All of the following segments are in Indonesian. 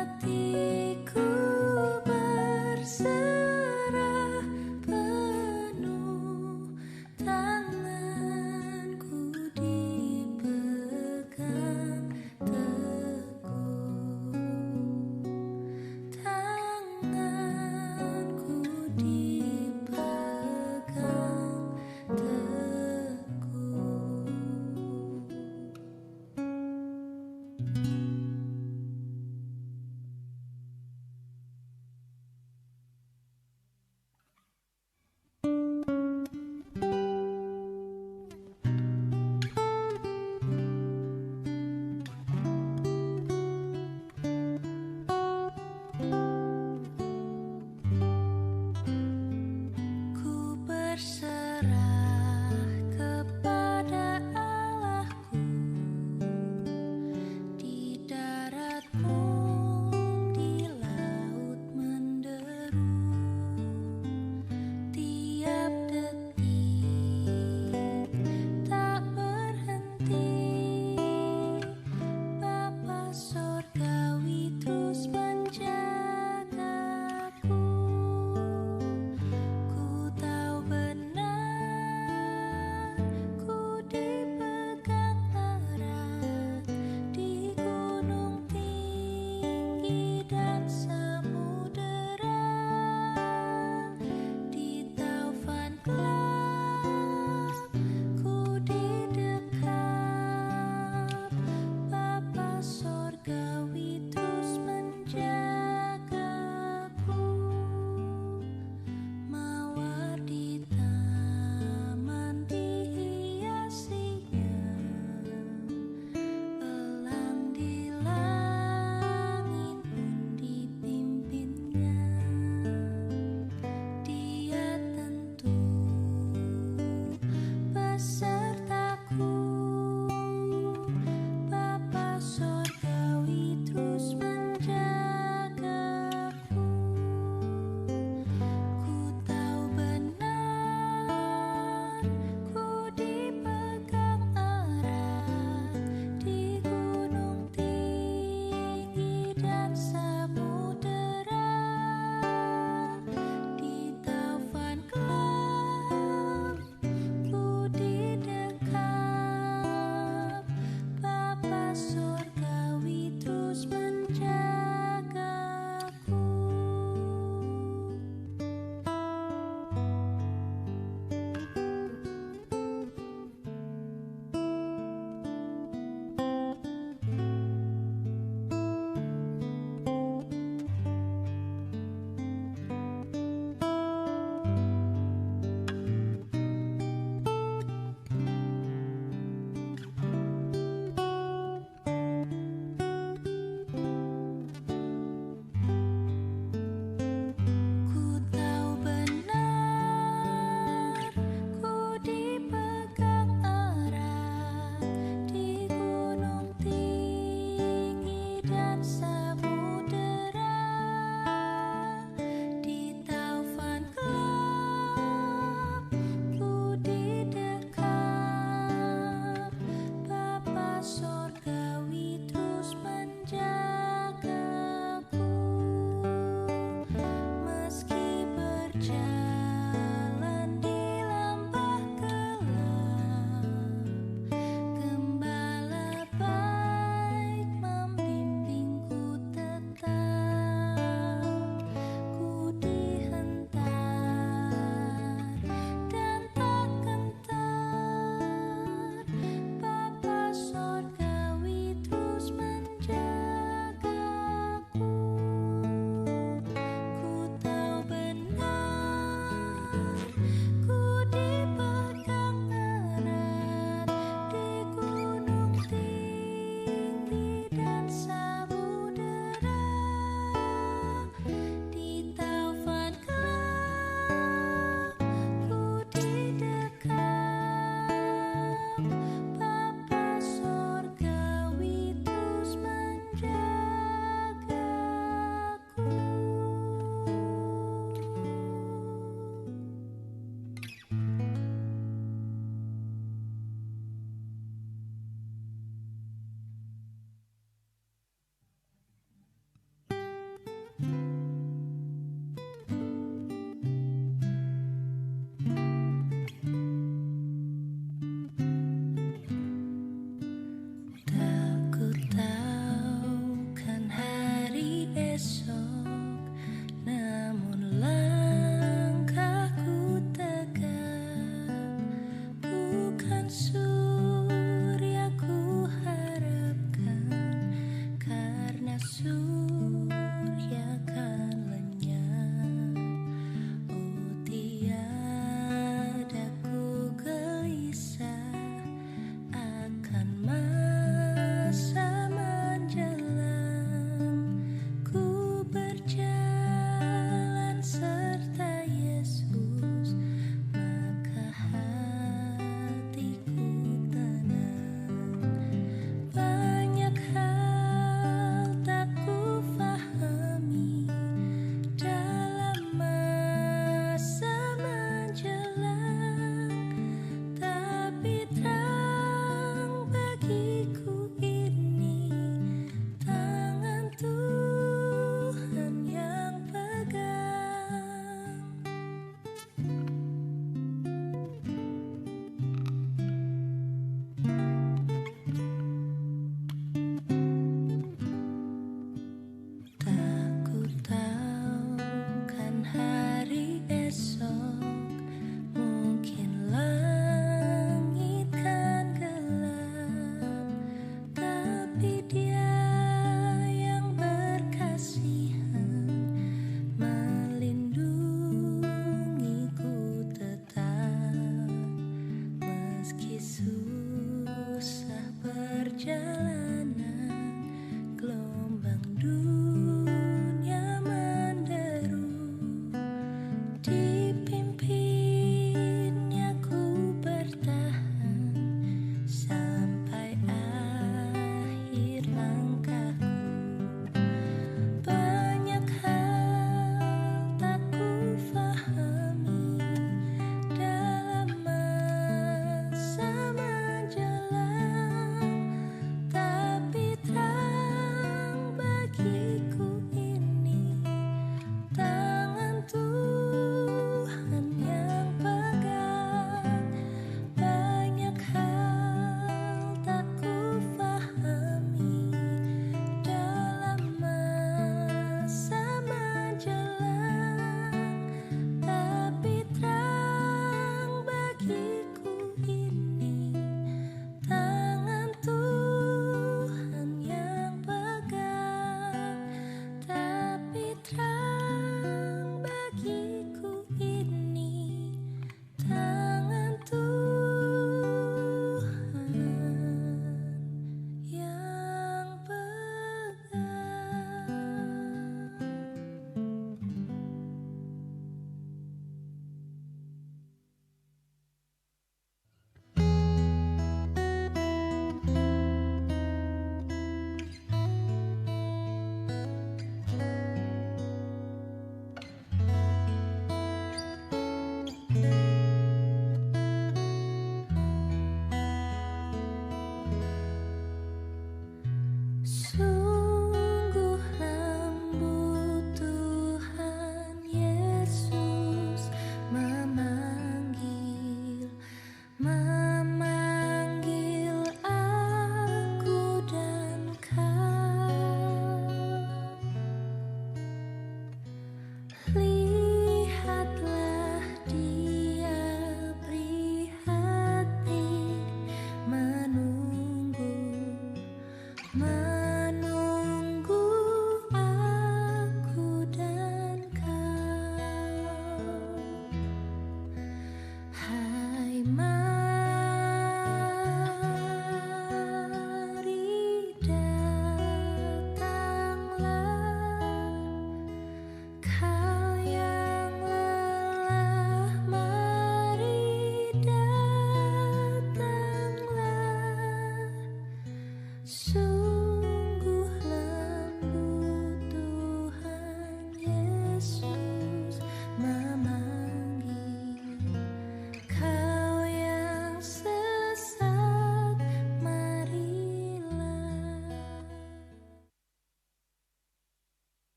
Hatiku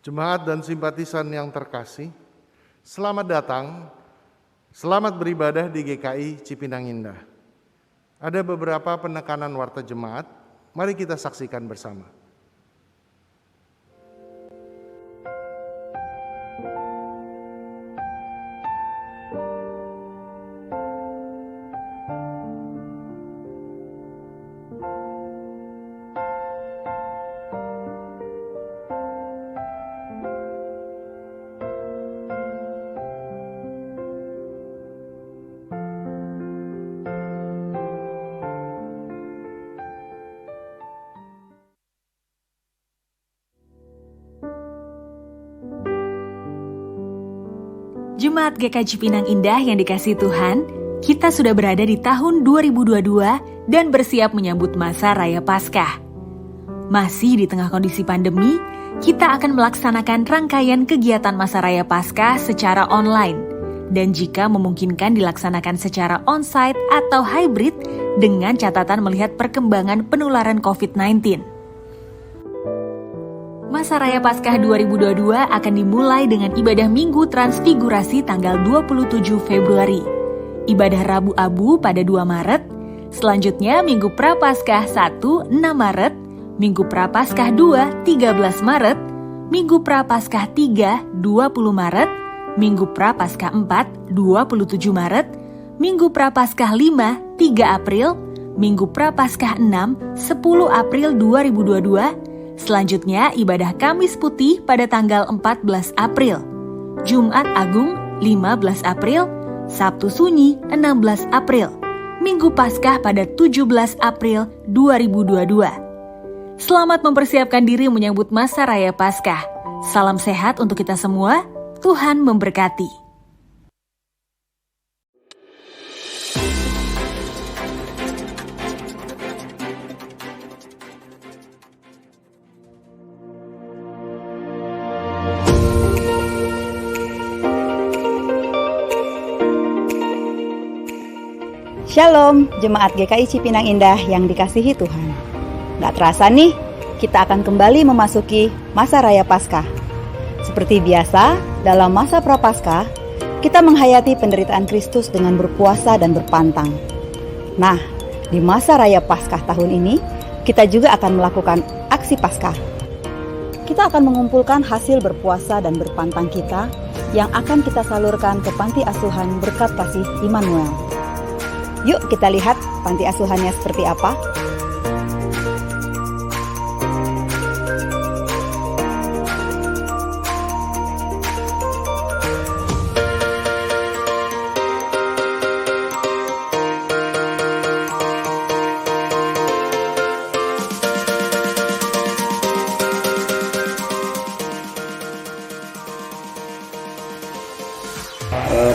Jemaat dan simpatisan yang terkasih, selamat datang, selamat beribadah di GKI Cipinang Indah. Ada beberapa penekanan warta jemaat, mari kita saksikan bersama. Jemaat GKI Cipinang Indah yang dikasihi Tuhan, kita sudah berada di tahun 2022 dan bersiap menyambut masa Raya Paskah. Masih di tengah kondisi pandemi, kita akan melaksanakan rangkaian kegiatan masa Raya Paskah secara online dan jika memungkinkan dilaksanakan secara onsite atau hybrid dengan catatan melihat perkembangan penularan COVID-19. Masa Raya Paskah 2022 akan dimulai dengan ibadah Minggu Transfigurasi tanggal 27 Februari, ibadah Rabu Abu pada 2 Maret, selanjutnya Minggu Prapaskah 1, 6 Maret, Minggu Prapaskah 2, 13 Maret, Minggu Prapaskah 3, 20 Maret, Minggu Prapaskah 4, 27 Maret, Minggu Prapaskah 5, 3 April, Minggu Prapaskah 6, 10 April 2022, selanjutnya ibadah Kamis Putih pada tanggal 14 April, Jumat Agung 15 April, Sabtu Sunyi 16 April, Minggu Paskah pada 17 April 2022. Selamat mempersiapkan diri menyambut masa Raya Paskah. Salam sehat untuk kita semua, Tuhan memberkati. Shalom, Jemaat GKI Cipinang Indah yang dikasihi Tuhan. Gak terasa nih, kita akan kembali memasuki masa Raya Paskah. Seperti biasa, dalam masa Prapaskah, kita menghayati penderitaan Kristus dengan berpuasa dan berpantang. Nah, di masa Raya Paskah tahun ini, kita juga akan melakukan aksi Paskah. Kita akan mengumpulkan hasil berpuasa dan berpantang kita yang akan kita salurkan ke Panti Asuhan Berkat Kasih Immanuel. Yuk kita lihat panti asuhannya seperti apa.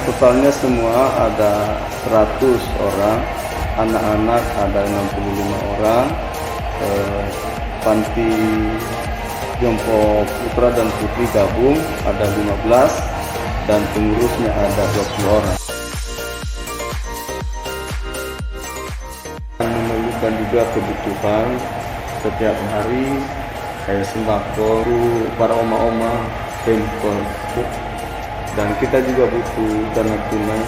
Totalnya semua ada 100 orang, anak-anak ada 65 orang, panti jompo putra dan putri gabung ada 15 dan pengurusnya ada 20 orang. Memerlukan juga kebutuhan setiap hari kayak sembako, para oma-oma, pemper, dan kita juga butuh dana tunai.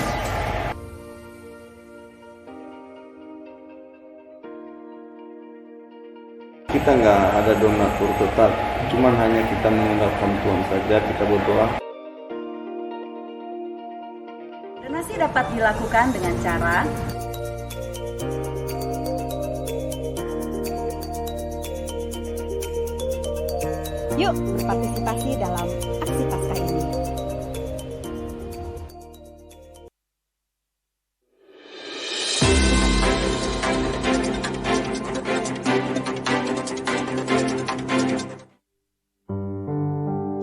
Kita nggak ada donatur tetap, cuman hanya kita mengandalkan Tuhan saja, kita berdoa. Donasi dapat dilakukan dengan cara yuk berpartisipasi dalam aksi Paskah ini.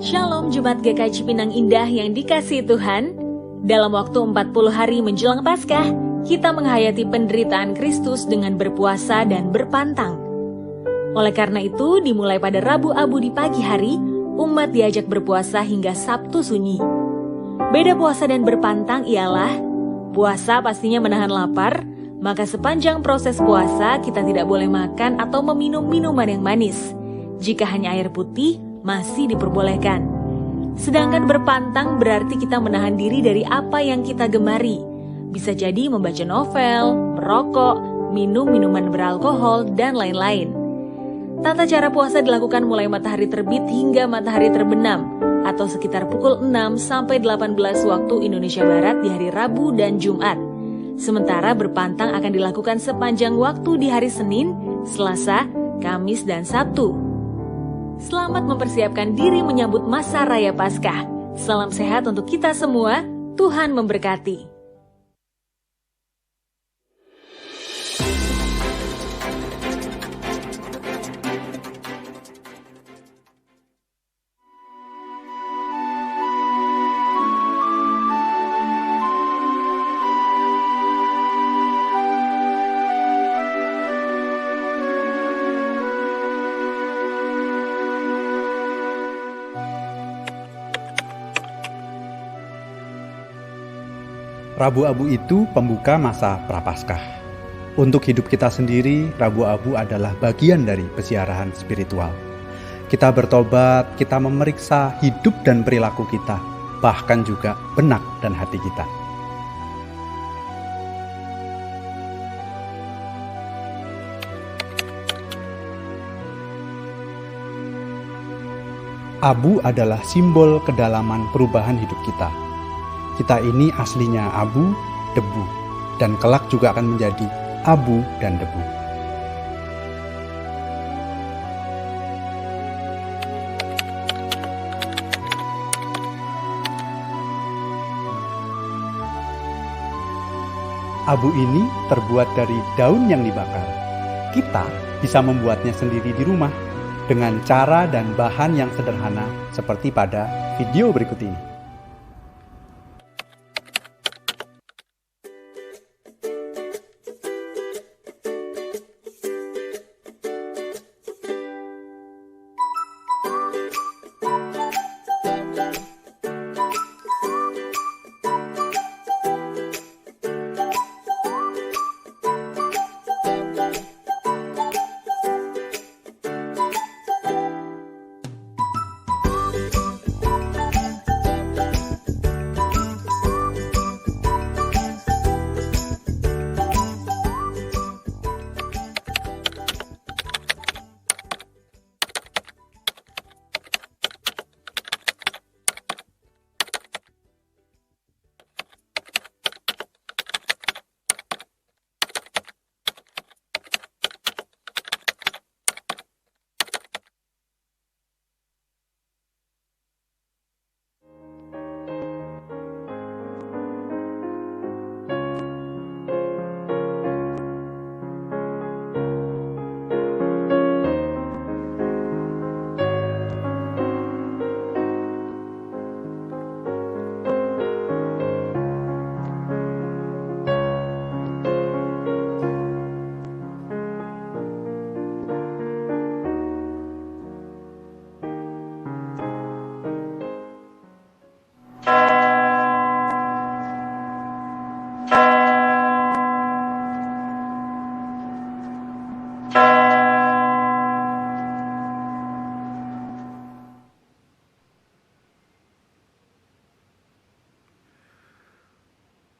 Shalom Jemaat GKI Cipinang Indah yang dikasihi Tuhan. Dalam waktu 40 hari menjelang Paskah, kita menghayati penderitaan Kristus dengan berpuasa dan berpantang. Oleh karena itu, dimulai pada Rabu Abu di pagi hari, umat diajak berpuasa hingga Sabtu Sunyi. Beda puasa dan berpantang ialah, puasa pastinya menahan lapar, maka sepanjang proses puasa kita tidak boleh makan atau meminum minuman yang manis. Jika hanya air putih, masih diperbolehkan. Sedangkan berpantang berarti kita menahan diri dari apa yang kita gemari. Bisa jadi membaca novel, merokok, minum minuman beralkohol, dan lain-lain. Tata cara puasa dilakukan mulai matahari terbit hingga matahari terbenam, atau sekitar pukul 6 sampai 18 waktu Indonesia Barat di hari Rabu dan Jumat. Sementara berpantang akan dilakukan sepanjang waktu di hari Senin, Selasa, Kamis, dan Sabtu. Selamat mempersiapkan diri menyambut masa Raya Paskah. Salam sehat untuk kita semua, Tuhan memberkati. Rabu Abu itu pembuka masa Prapaskah. Untuk hidup kita sendiri, Rabu Abu adalah bagian dari peziarahan spiritual. Kita bertobat, kita memeriksa hidup dan perilaku kita, bahkan juga benak dan hati kita. Abu adalah simbol kedalaman perubahan hidup kita. Kita ini aslinya abu, debu, dan kelak juga akan menjadi abu dan debu. Abu ini terbuat dari daun yang dibakar. Kita bisa membuatnya sendiri di rumah dengan cara dan bahan yang sederhana seperti pada video berikut ini.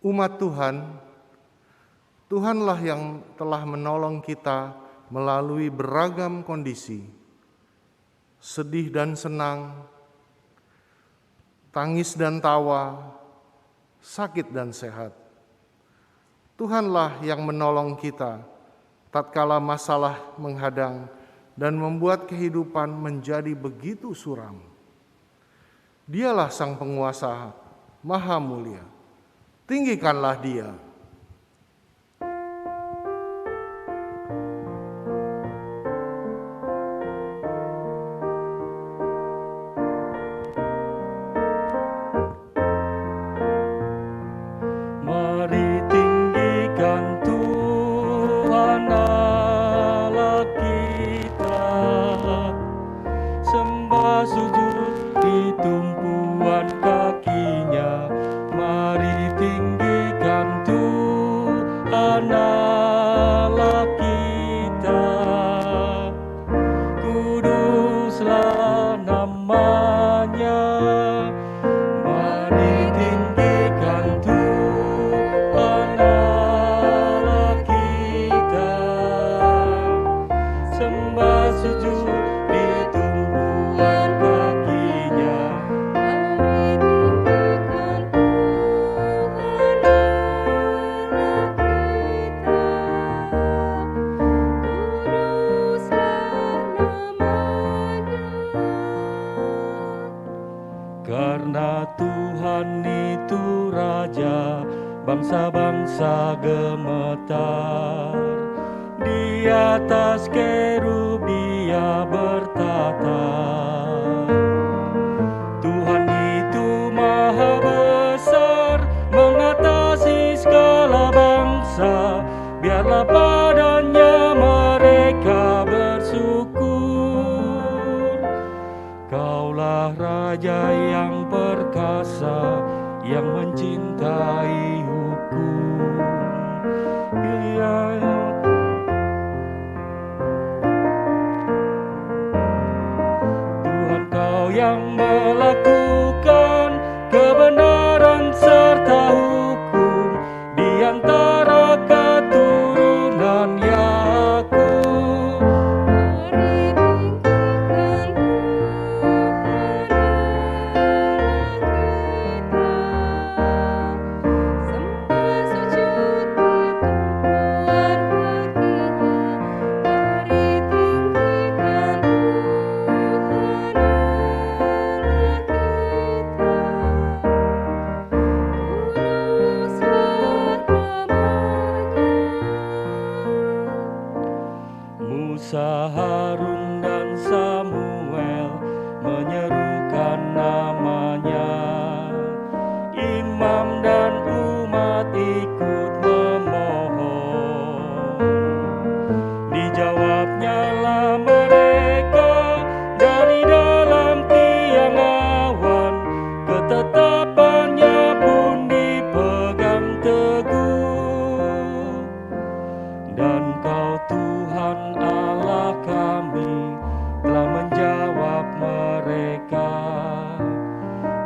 Umat Tuhan, Tuhanlah yang telah menolong kita melalui beragam kondisi, sedih dan senang, tangis dan tawa, sakit dan sehat. Tuhanlah yang menolong kita tatkala masalah menghadang dan membuat kehidupan menjadi begitu suram. Dialah Sang Penguasa Maha Mulia. Tinggikanlah Dia. Mari tinggikan Tuhan Allah kita, sembah sujud di tumpuan kakinya. Mari tinggikan Tuhan Allah kita, kuduslah nama gemetar. Di atas kerub Dia bertata. Tuhan itu maha besar, mengatasi segala bangsa. Biarlah padanya mereka bersyukur. Kaulah Raja yang perkasa, yang mencintai hukum. Tuhan, Kau yang melakukan kebenaran serta hukum di antara keturunan Yakub. Mari tinggikan Tuhan Allah kita, sembah sujud di tumpuan kakinya. Mari tinggikan Tuhan Allah kita, kuduslah namanya. Musa, Harun, dan Samuel menyerukan namanya. Imam dan umat ikut memohon. Dijawabnya lah mereka dari dalam tiang awan. Ketetapannya pun dipegang teguh. Dan Kau Tuhan Allah kami telah menjawab mereka.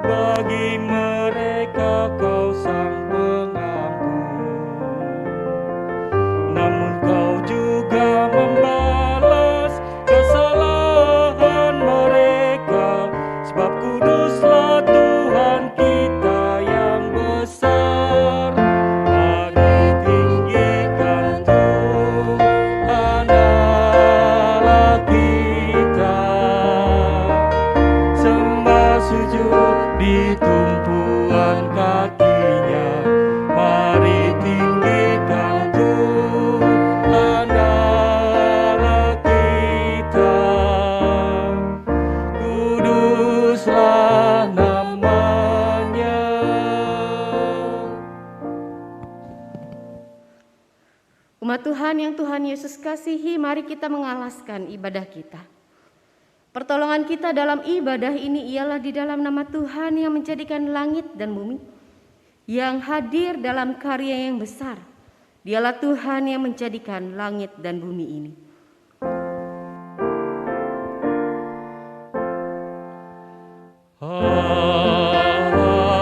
Bagi mereka Kau sang pengampun. Namun Kau juga membalas kesalahan mereka. Sebab kuduslah Tuhan kita yang besar. Mari tinggikan Tuhan Allah kita, sembah sujud di tumpuan kakinya. Mari tinggikan Tuhan Allah kita, kuduslah namanya. Umat Tuhan yang Tuhan Yesus kasihi, mari kita mengalaskan ibadah kita. Pertolongan kita dalam ibadah ini ialah di dalam nama Tuhan yang menjadikan langit dan bumi, yang hadir dalam karya yang besar. Dialah Tuhan yang menjadikan langit dan bumi ini. Amin, amin,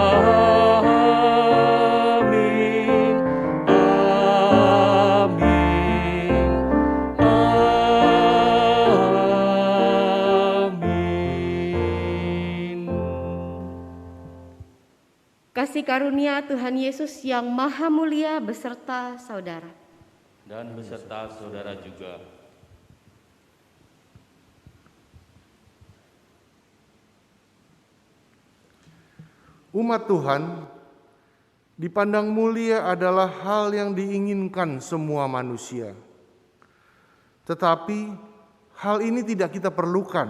amin. Kasih karunia Tuhan Yesus yang maha mulia beserta saudara. Dan beserta saudara juga. Umat Tuhan, dipandang mulia adalah hal yang diinginkan semua manusia. Tetapi hal ini tidak kita perlukan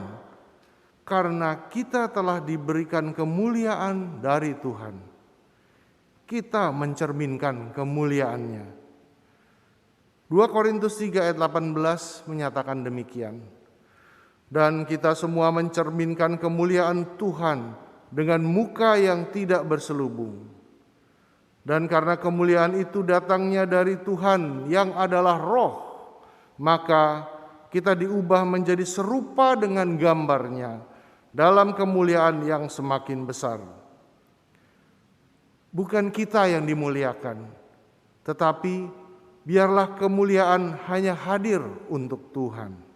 karena kita telah diberikan kemuliaan dari Tuhan. Kita mencerminkan kemuliaannya. 2 Korintus 3 ayat 18 menyatakan demikian. Dan kita semua mencerminkan kemuliaan Tuhan dengan muka yang tidak berselubung. Dan karena kemuliaan itu datangnya dari Tuhan yang adalah Roh, maka kita diubah menjadi serupa dengan gambarnya dalam kemuliaan yang semakin besar. Bukan kita yang dimuliakan, tetapi biarlah kemuliaan hanya hadir untuk Tuhan.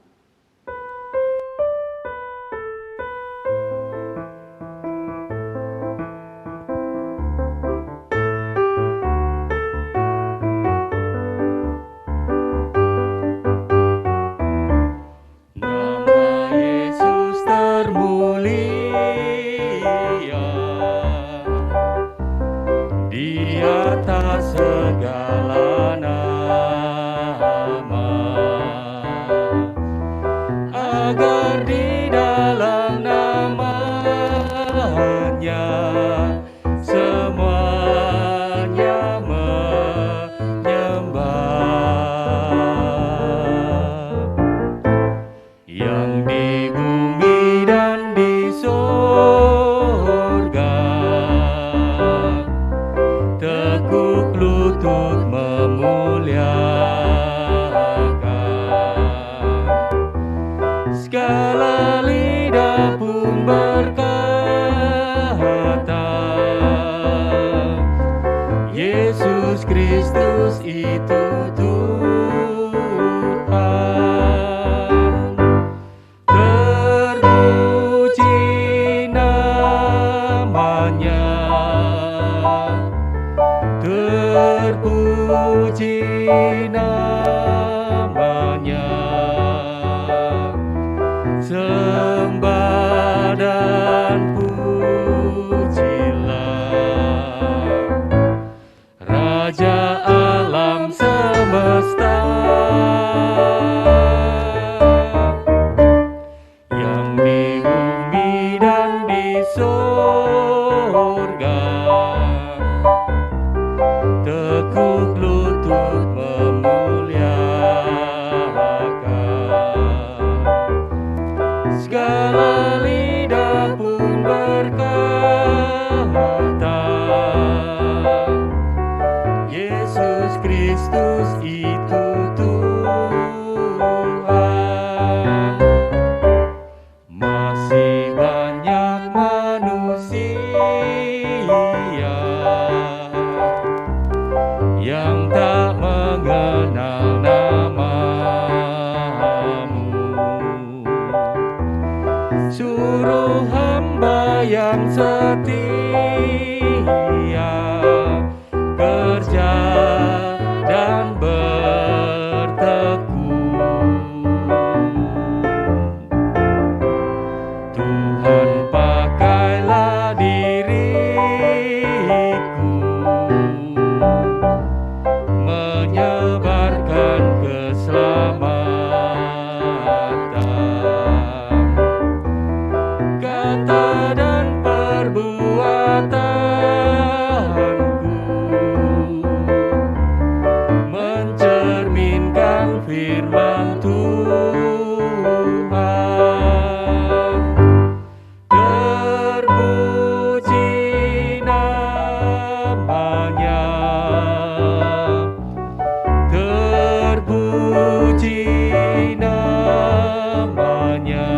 Di atas segala nama. agar di dalam nama-Nya semuanya menyembah. Yang di bumi dan di sorga tekuk lutut memuliakan. Segala lidah pun berkata, Yesus Kristus itu Tuhan. Terpuji namanya, terpuji namanya. Sembah dan pujilah Raja alam semesta, yang di bumi dan di sorga tekuk lutut memuliakan. Segala lidah pun berkata, Yesus Kristus itu Tuhan. Masih banyak manusia yang tak mengenal nama-Mu. Suruh hamba yang setia kerja dan bertekun. Tuhan, pakailah diriku menyebarkan keselamatan. Kata dan perbuatanku mencerminkan firman Tuhan. Terpuji namanya, terpuji namanya.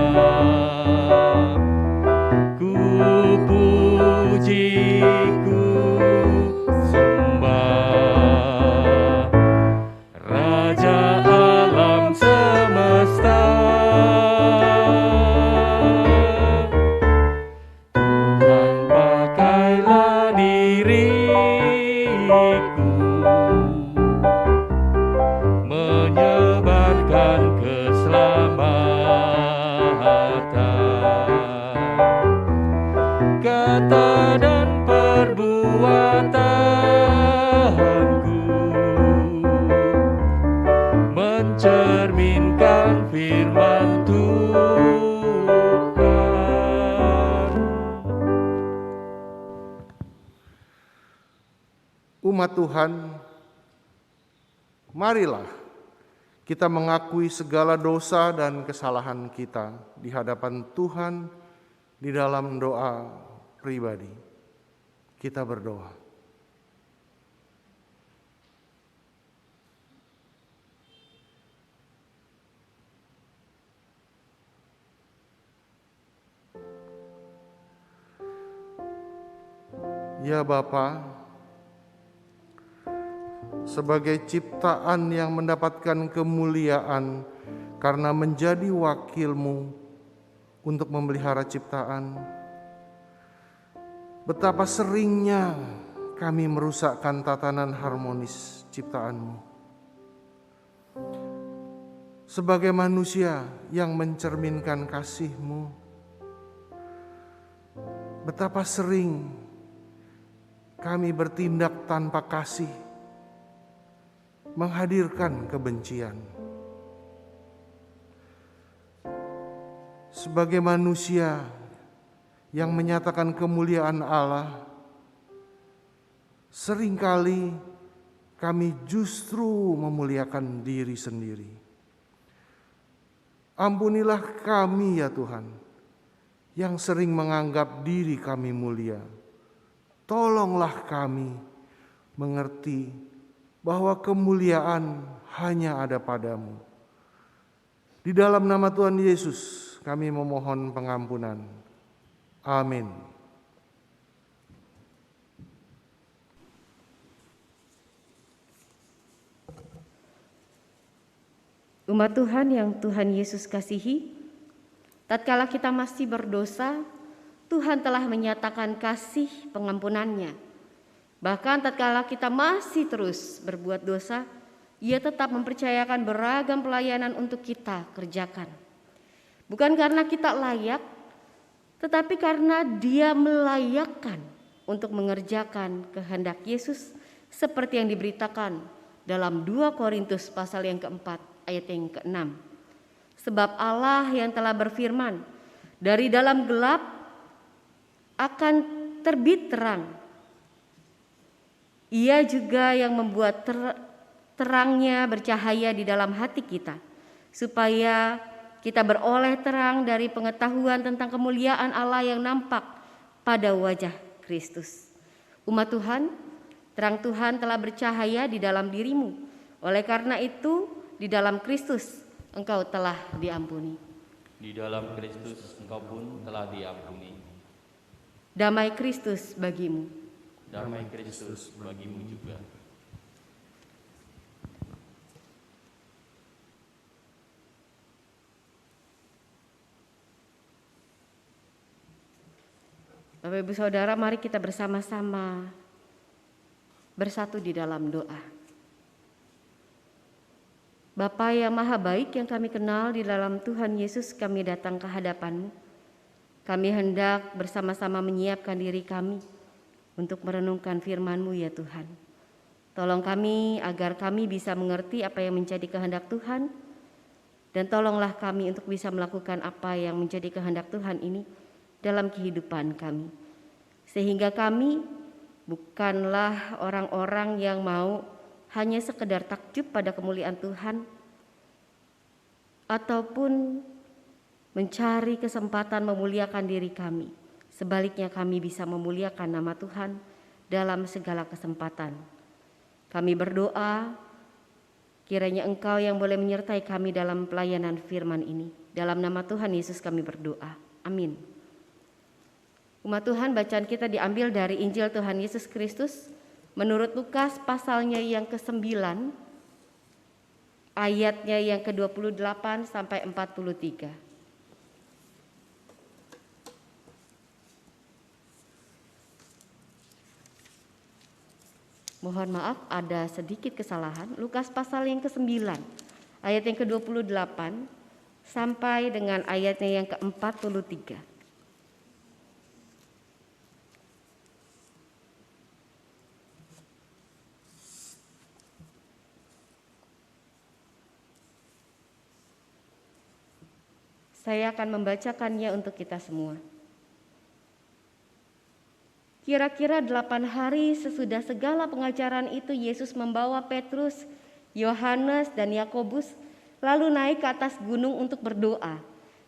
Ku puji, ku sembah Raja alam semesta. Tuhan, pakailah diriku menyebarkan keselamatan. Kata dan perbuatanku mencerminkan firman Tuhan. Umat Tuhan, marilah kita mengakui segala dosa dan kesalahan kita di hadapan Tuhan di dalam doa pribadi. Kita berdoa. Ya Bapa, sebagai ciptaan yang mendapatkan kemuliaan karena menjadi wakil-Mu untuk memelihara ciptaan, betapa seringnya kami merusakkan tatanan harmonis ciptaan-Mu. Sebagai manusia yang mencerminkan kasih-Mu, betapa sering kami bertindak tanpa kasih, menghadirkan kebencian. sebagai manusia yang menyatakan kemuliaan Allah, seringkali kami justru memuliakan diri sendiri. Ampunilah kami ya Tuhan, yang sering menganggap diri kami mulia. Tolonglah kami mengerti bahwa kemuliaan hanya ada padamu. Di dalam nama Tuhan Yesus kami memohon pengampunan. Amin. Umat Tuhan yang Tuhan Yesus kasihi, tatkala kita masih berdosa, Tuhan telah menyatakan kasih pengampunannya. Bahkan tatkala kita masih terus berbuat dosa, Ia tetap mempercayakan beragam pelayanan untuk kita kerjakan. Bukan karena kita layak, tetapi karena Dia melayakkan untuk mengerjakan kehendak Yesus seperti yang diberitakan dalam 2 Korintus pasal yang keempat ayat yang ke-6. Sebab Allah yang telah berfirman, dari dalam gelap akan terbit terang. Ia juga yang membuat terangnya bercahaya di dalam hati kita, supaya kita beroleh terang dari pengetahuan tentang kemuliaan Allah yang nampak pada wajah Kristus. Umat Tuhan, terang Tuhan telah bercahaya di dalam dirimu. Oleh karena itu, di dalam Kristus engkau telah diampuni. Di dalam Kristus engkau pun telah diampuni. Damai Kristus bagimu. Damai Kristus bagimu juga. Bapak Ibu Saudara, mari kita bersama-sama bersatu di dalam doa. Bapa yang maha baik yang kami kenal, di dalam Tuhan Yesus kami datang ke hadapan-Mu. Kami hendak bersama-sama menyiapkan diri kami untuk merenungkan firman-Mu ya Tuhan. Tolong kami agar kami bisa mengerti apa yang menjadi kehendak Tuhan, dan tolonglah kami untuk bisa melakukan apa yang menjadi kehendak Tuhan ini dalam kehidupan kami. Sehingga kami bukanlah orang-orang yang mau hanya sekedar takjub pada kemuliaan Tuhan, ataupun mencari kesempatan memuliakan diri kami. Sebaliknya kami bisa memuliakan nama Tuhan dalam segala kesempatan. Kami berdoa, kiranya Engkau yang boleh menyertai kami dalam pelayanan firman ini. Dalam nama Tuhan Yesus kami berdoa. Amin. Umat Tuhan, bacaan kita diambil dari Injil Tuhan Yesus Kristus menurut Lukas pasalnya yang ke-9, ayatnya yang ke-28 sampai 43. Mohon maaf ada sedikit kesalahan. Lukas pasal yang ke-9, ayat yang ke-28 sampai dengan ayatnya yang ke-43. Saya akan membacakannya untuk kita semua. Kira-kira 8 hari sesudah segala pengajaran itu, Yesus membawa Petrus, Yohanes, dan Yakobus lalu naik ke atas gunung untuk berdoa.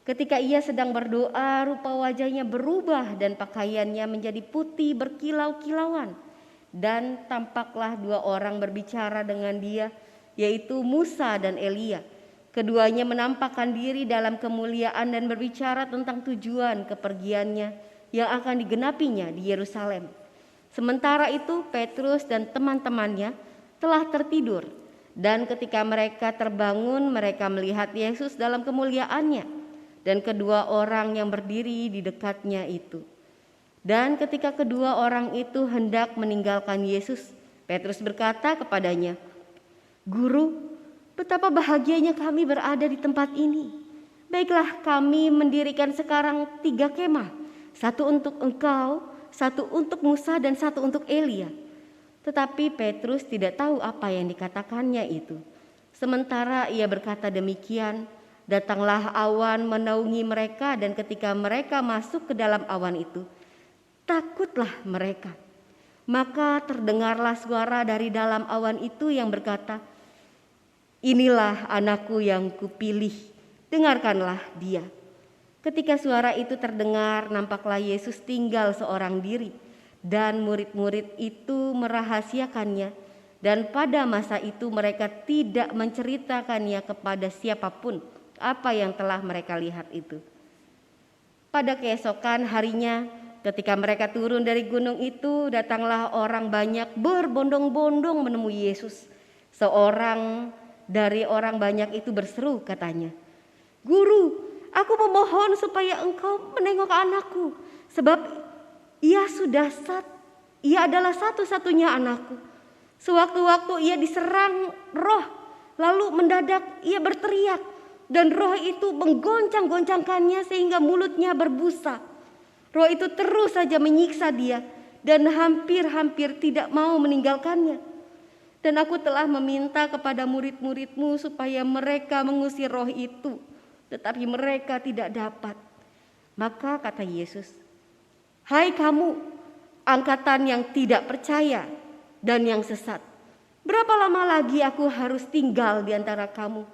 Ketika ia sedang berdoa, rupa wajahnya berubah dan pakaiannya menjadi putih berkilau-kilauan. Dan tampaklah 2 orang berbicara dengan dia, yaitu Musa dan Elia. Keduanya menampakkan diri dalam kemuliaan dan berbicara tentang tujuan kepergiannya yang akan digenapinya di Yerusalem. Sementara itu Petrus dan teman-temannya telah tertidur, dan ketika mereka terbangun mereka melihat Yesus dalam kemuliaannya dan kedua orang yang berdiri di dekatnya itu. Dan ketika kedua orang itu hendak meninggalkan Yesus, Petrus berkata kepadanya, "Guru, betapa bahagianya kami berada di tempat ini. Baiklah, kami mendirikan sekarang 3 kemah, 1 untuk engkau, 1 untuk Musa, dan 1 untuk Elia." Tetapi Petrus tidak tahu apa yang dikatakannya itu. Sementara ia berkata demikian, Datanglah awan menaungi mereka, dan ketika mereka masuk ke dalam awan itu, takutlah mereka. Maka terdengarlah suara dari dalam awan itu yang berkata, "Inilah anakku yang kupilih, dengarkanlah dia." Ketika suara itu terdengar, nampaklah Yesus tinggal seorang diri, dan murid-murid itu merahasiakannya. Dan pada masa itu mereka tidak menceritakannya kepada siapapun apa yang telah mereka lihat itu. Pada keesokan harinya, ketika mereka turun dari gunung itu, datanglah orang banyak berbondong-bondong menemui Yesus. Seorang dari orang banyak itu berseru, katanya, "Guru, aku memohon supaya engkau menengok anakku, sebab ia adalah satu-satunya anakku. Sewaktu-waktu ia diserang roh, lalu mendadak ia berteriak, dan roh itu menggoncang-goncangkannya sehingga mulutnya berbusa. Roh itu terus saja menyiksa dia dan hampir-hampir tidak mau meninggalkannya. Dan aku telah meminta kepada murid-muridmu supaya mereka mengusir roh itu, tetapi mereka tidak dapat." Maka kata Yesus, "Hai kamu, angkatan yang tidak percaya dan yang sesat, berapa lama lagi aku harus tinggal di antara kamu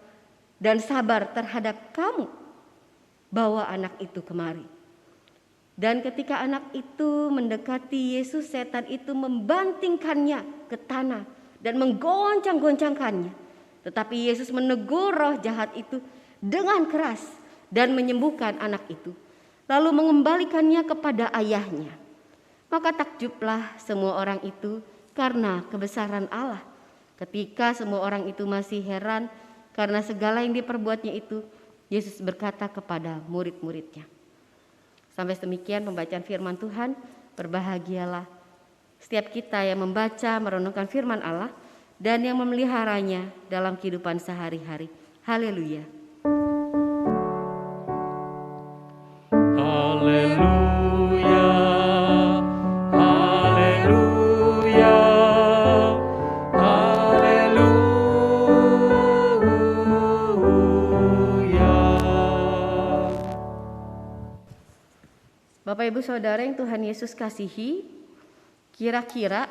dan sabar terhadap kamu? Bawa anak itu kemari." Dan ketika anak itu mendekati Yesus, setan itu membantingkannya ke tanah dan menggoncang-goncangkannya. Tetapi Yesus menegur roh jahat itu dengan keras dan menyembuhkan anak itu, lalu mengembalikannya kepada ayahnya. Maka takjublah semua orang itu karena kebesaran Allah. Ketika semua orang itu masih heran karena segala yang diperbuatnya itu, Yesus berkata kepada murid-muridnya. Sampai demikian pembacaan firman Tuhan. Berbahagialah setiap kita yang membaca, merenungkan firman Allah, dan yang memeliharanya dalam kehidupan sehari-hari. Haleluya. Haleluya, haleluya, haleluya. Bapak Ibu Saudara yang Tuhan Yesus kasihi, kira-kira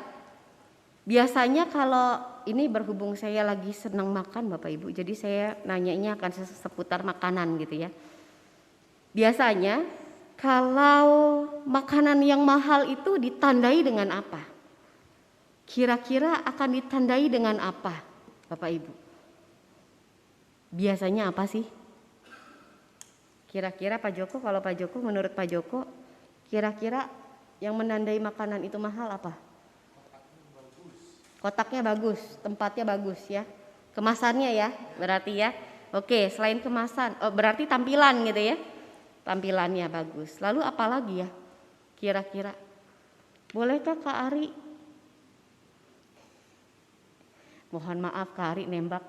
biasanya kalau ini berhubung saya lagi senang makan Bapak Ibu, jadi saya nanyanya akan seputar makanan gitu ya. Biasanya kalau makanan yang mahal itu ditandai dengan apa? Kira-kira akan ditandai dengan apa Bapak Ibu? Biasanya apa sih? Kira-kira Pak Joko, kalau Pak Joko, menurut Pak Joko, kira-kira yang menandai makanan itu mahal apa? Kotaknya bagus, tempatnya bagus ya. Kemasannya ya, berarti ya. Oke, selain kemasan, berarti tampilan gitu ya. Tampilannya bagus. Lalu apa lagi ya? Kira-kira. Bolehkah Kak Ari? Mohon maaf Kak Ari nembak.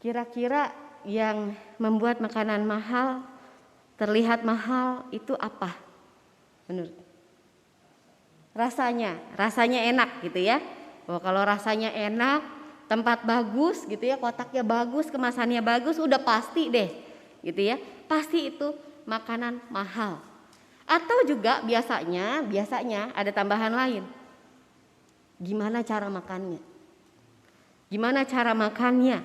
Kira-kira yang membuat makanan mahal, terlihat mahal itu apa? Menurut rasanya enak gitu ya. Oh, kalau rasanya enak, tempat bagus gitu ya, kotaknya bagus, kemasannya bagus, udah pasti deh gitu ya. Pasti itu makanan mahal. Atau juga biasanya ada tambahan lain. Gimana cara makannya? Gimana cara makannya?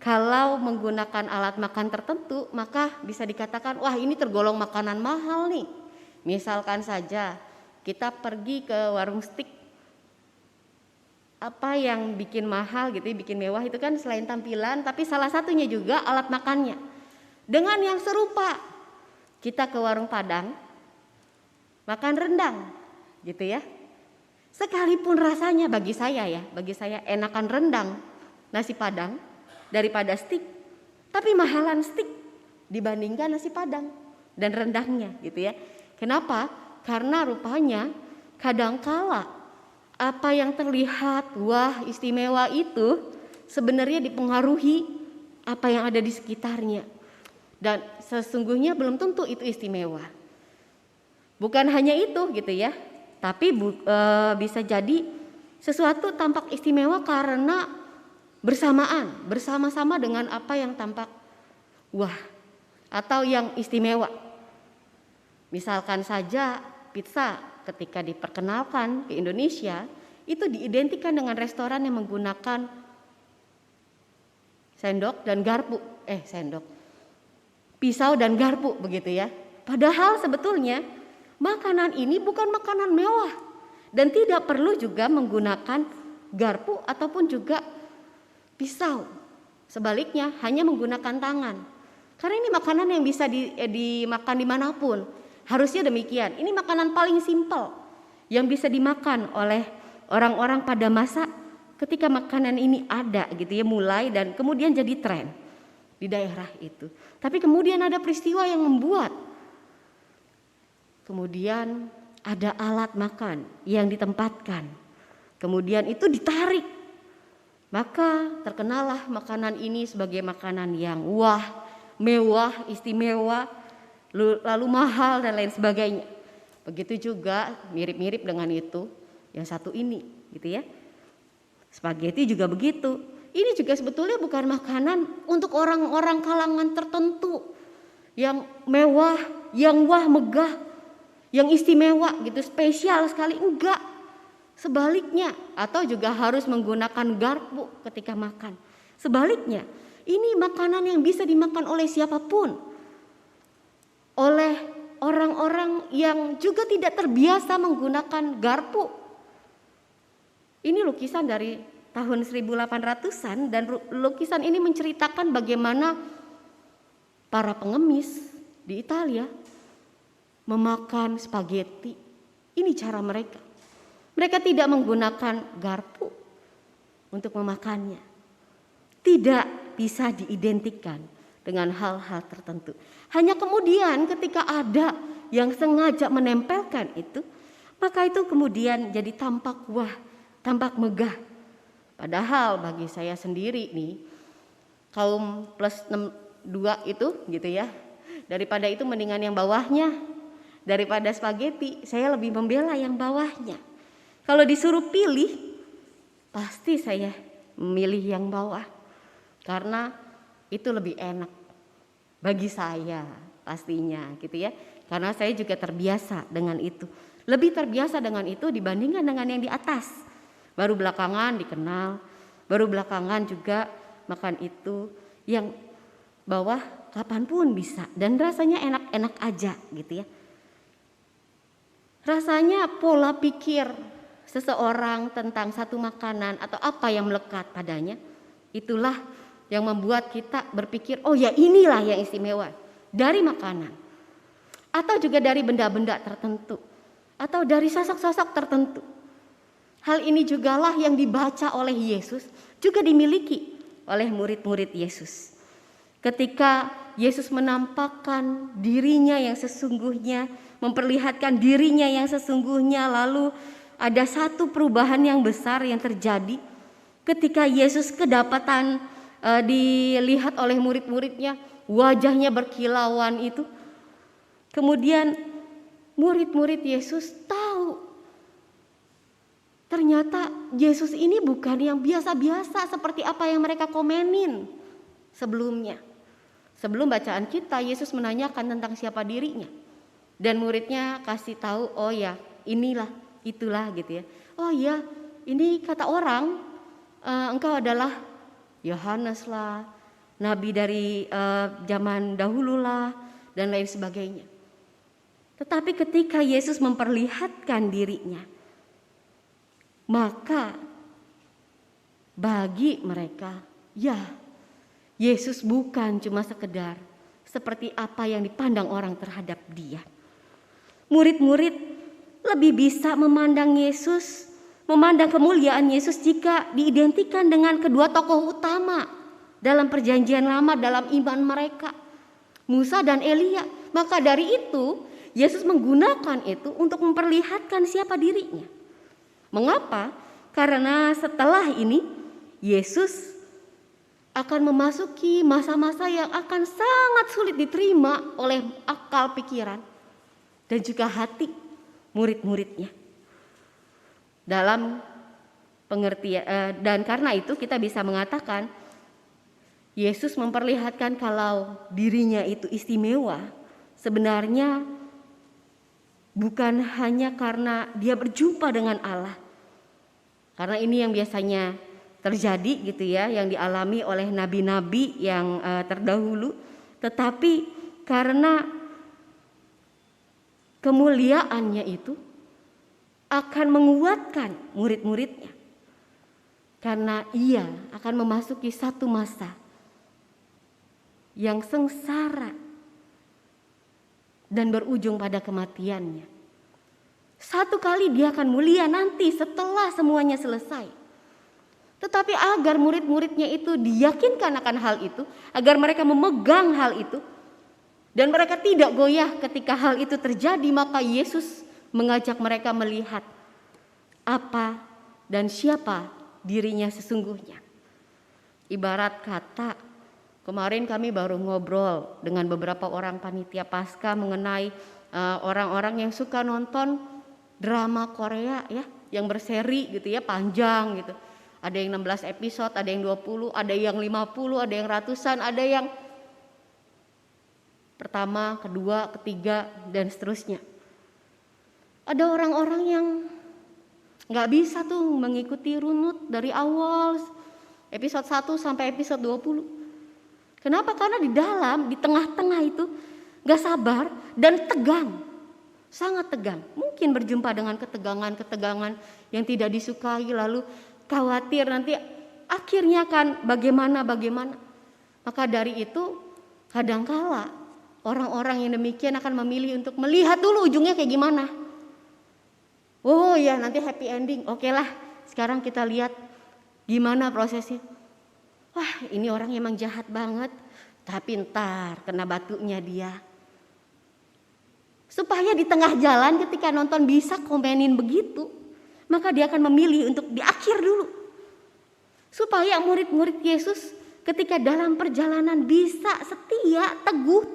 Kalau menggunakan alat makan tertentu, maka bisa dikatakan, wah ini tergolong makanan mahal nih. Misalkan saja kita pergi ke warung steak, apa yang bikin mahal gitu, bikin mewah itu kan selain tampilan, tapi salah satunya juga alat makannya. Dengan yang serupa, kita ke warung Padang, makan rendang gitu ya. Sekalipun rasanya bagi saya enakan rendang nasi Padang daripada steak, tapi mahalan steak dibandingkan nasi Padang dan rendangnya gitu ya. Kenapa? Karena rupanya kadangkala apa yang terlihat wah istimewa itu sebenarnya dipengaruhi apa yang ada di sekitarnya. Dan sesungguhnya belum tentu itu istimewa. Bukan hanya itu gitu ya, tapi bisa jadi sesuatu tampak istimewa karena bersama-sama dengan apa yang tampak wah atau yang istimewa. Misalkan saja pizza ketika diperkenalkan ke Indonesia itu diidentikan dengan restoran yang menggunakan pisau dan garpu begitu ya. Padahal sebetulnya makanan ini bukan makanan mewah dan tidak perlu juga menggunakan garpu ataupun juga pisau. Sebaliknya hanya menggunakan tangan. Karena ini makanan yang bisa dimakan dimanapun. Harusnya demikian. Ini makanan paling simpel yang bisa dimakan oleh orang-orang pada masa ketika makanan ini ada gitu ya, mulai dan kemudian jadi tren di daerah itu. Tapi kemudian ada peristiwa yang membuat kemudian ada alat makan yang ditempatkan. Kemudian itu ditarik. Maka terkenalah makanan ini sebagai makanan yang wah, mewah, istimewa, lalu mahal dan lain sebagainya. Begitu juga mirip-mirip dengan itu yang satu ini gitu ya. Spaghetti juga begitu. Ini juga sebetulnya bukan makanan untuk orang-orang kalangan tertentu yang mewah, yang wah megah, yang istimewa gitu, spesial sekali, enggak. Sebaliknya, atau juga harus menggunakan garpu ketika makan. Sebaliknya, ini makanan yang bisa dimakan oleh siapapun. Oleh orang-orang yang juga tidak terbiasa menggunakan garpu. Ini lukisan dari tahun 1800-an dan lukisan ini menceritakan bagaimana para pengemis di Italia memakan spaghetti. Ini cara mereka. Mereka tidak menggunakan garpu untuk memakannya. Tidak bisa diidentikan dengan hal-hal tertentu. Hanya kemudian ketika ada yang sengaja menempelkan itu, maka itu kemudian jadi tampak wah, tampak megah. Padahal bagi saya sendiri nih, kaum plus 62 itu gitu ya, daripada itu mendingan yang bawahnya. Daripada spaghetti, saya lebih membela yang bawahnya. Kalau disuruh pilih, pasti saya memilih yang bawah. Karena itu lebih enak bagi saya pastinya gitu ya. Karena saya juga terbiasa dengan itu. Lebih terbiasa dengan itu dibandingkan dengan yang di atas. Baru belakangan dikenal, baru belakangan juga makan itu. Yang bawah kapanpun bisa dan rasanya enak-enak aja gitu ya. Rasanya pola pikir seseorang tentang satu makanan atau apa yang melekat padanya, itulah yang membuat kita berpikir, oh ya inilah yang istimewa dari makanan. Atau juga dari benda-benda tertentu. Atau dari sosok-sosok tertentu. Hal ini jugalah yang dibaca oleh Yesus, juga dimiliki oleh murid-murid Yesus. Ketika Yesus menampakkan dirinya yang sesungguhnya, memperlihatkan dirinya yang sesungguhnya, lalu ada satu perubahan yang besar yang terjadi ketika Yesus kedapatan dilihat oleh murid-muridnya, wajahnya berkilauan itu. Kemudian murid-murid Yesus tahu ternyata Yesus ini bukan yang biasa-biasa seperti apa yang mereka komenin sebelumnya. Sebelum bacaan kita, Yesus menanyakan tentang siapa dirinya. Dan muridnya kasih tahu, oh ya inilah, itulah gitu ya. Oh ya, ini kata orang, engkau adalah Yohanes lah, nabi dari zaman dahulu lah, dan lain sebagainya. Tetapi ketika Yesus memperlihatkan dirinya, maka bagi mereka, ya Yesus bukan cuma sekedar seperti apa yang dipandang orang terhadap dia. Murid-murid lebih bisa memandang Yesus, memandang kemuliaan Yesus jika diidentikan dengan kedua tokoh utama dalam perjanjian lama dalam iman mereka, Musa dan Elia. Maka dari itu Yesus menggunakan itu untuk memperlihatkan siapa dirinya. Mengapa? Karena setelah ini Yesus akan memasuki masa-masa yang akan sangat sulit diterima oleh akal pikiran dan juga hati murid-muridnya. Dalam pengertian dan karena itu kita bisa mengatakan Yesus memperlihatkan kalau dirinya itu istimewa, sebenarnya bukan hanya karena dia berjumpa dengan Allah. Karena ini yang biasanya terjadi gitu ya, yang dialami oleh nabi-nabi yang terdahulu, tetapi karena kemuliaannya itu akan menguatkan murid-muridnya. Karena ia akan memasuki satu masa yang sengsara dan berujung pada kematiannya. Satu kali dia akan mulia nanti setelah semuanya selesai. Tetapi agar murid-muridnya itu diyakinkan akan hal itu, agar mereka memegang hal itu, dan mereka tidak goyah ketika hal itu terjadi, maka Yesus mengajak mereka melihat apa dan siapa dirinya sesungguhnya. Ibarat kata, kemarin kami baru ngobrol dengan beberapa orang panitia Paskah mengenai orang-orang yang suka nonton drama Korea ya, yang berseri gitu ya, panjang gitu. Ada yang 16 episode, ada yang 20, ada yang 50, ada yang ratusan, ada yang pertama, kedua, ketiga, dan seterusnya. Ada orang-orang yang gak bisa tuh mengikuti runut dari awal episode 1 sampai episode 20. Kenapa? Karena di tengah-tengah itu gak sabar dan tegang. Sangat tegang. Mungkin berjumpa dengan ketegangan-ketegangan yang tidak disukai, lalu khawatir nanti akhirnya akan bagaimana. Maka dari itu kadangkala orang-orang yang demikian akan memilih untuk melihat dulu ujungnya kayak gimana. Oh ya, nanti happy ending. Oke lah, sekarang kita lihat gimana prosesnya. Wah, ini orang emang jahat banget, tapi ntar kena batunya dia. Supaya di tengah jalan ketika nonton bisa komenin begitu, maka dia akan memilih untuk di akhir dulu. Supaya murid-murid Yesus ketika dalam perjalanan bisa setia, teguh,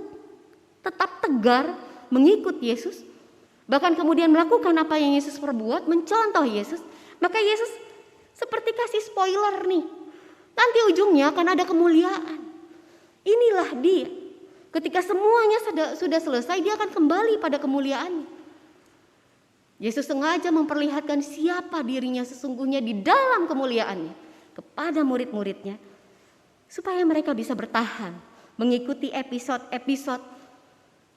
tetap tegar mengikut Yesus. Bahkan kemudian melakukan apa yang Yesus perbuat, mencontoh Yesus. Maka Yesus seperti kasih spoiler nih. Nanti ujungnya akan ada kemuliaan. Inilah dia. Ketika semuanya sudah selesai, dia akan kembali pada kemuliaannya. Yesus sengaja memperlihatkan siapa dirinya sesungguhnya di dalam kemuliaannya kepada murid-muridnya. Supaya mereka bisa bertahan mengikuti episode-episode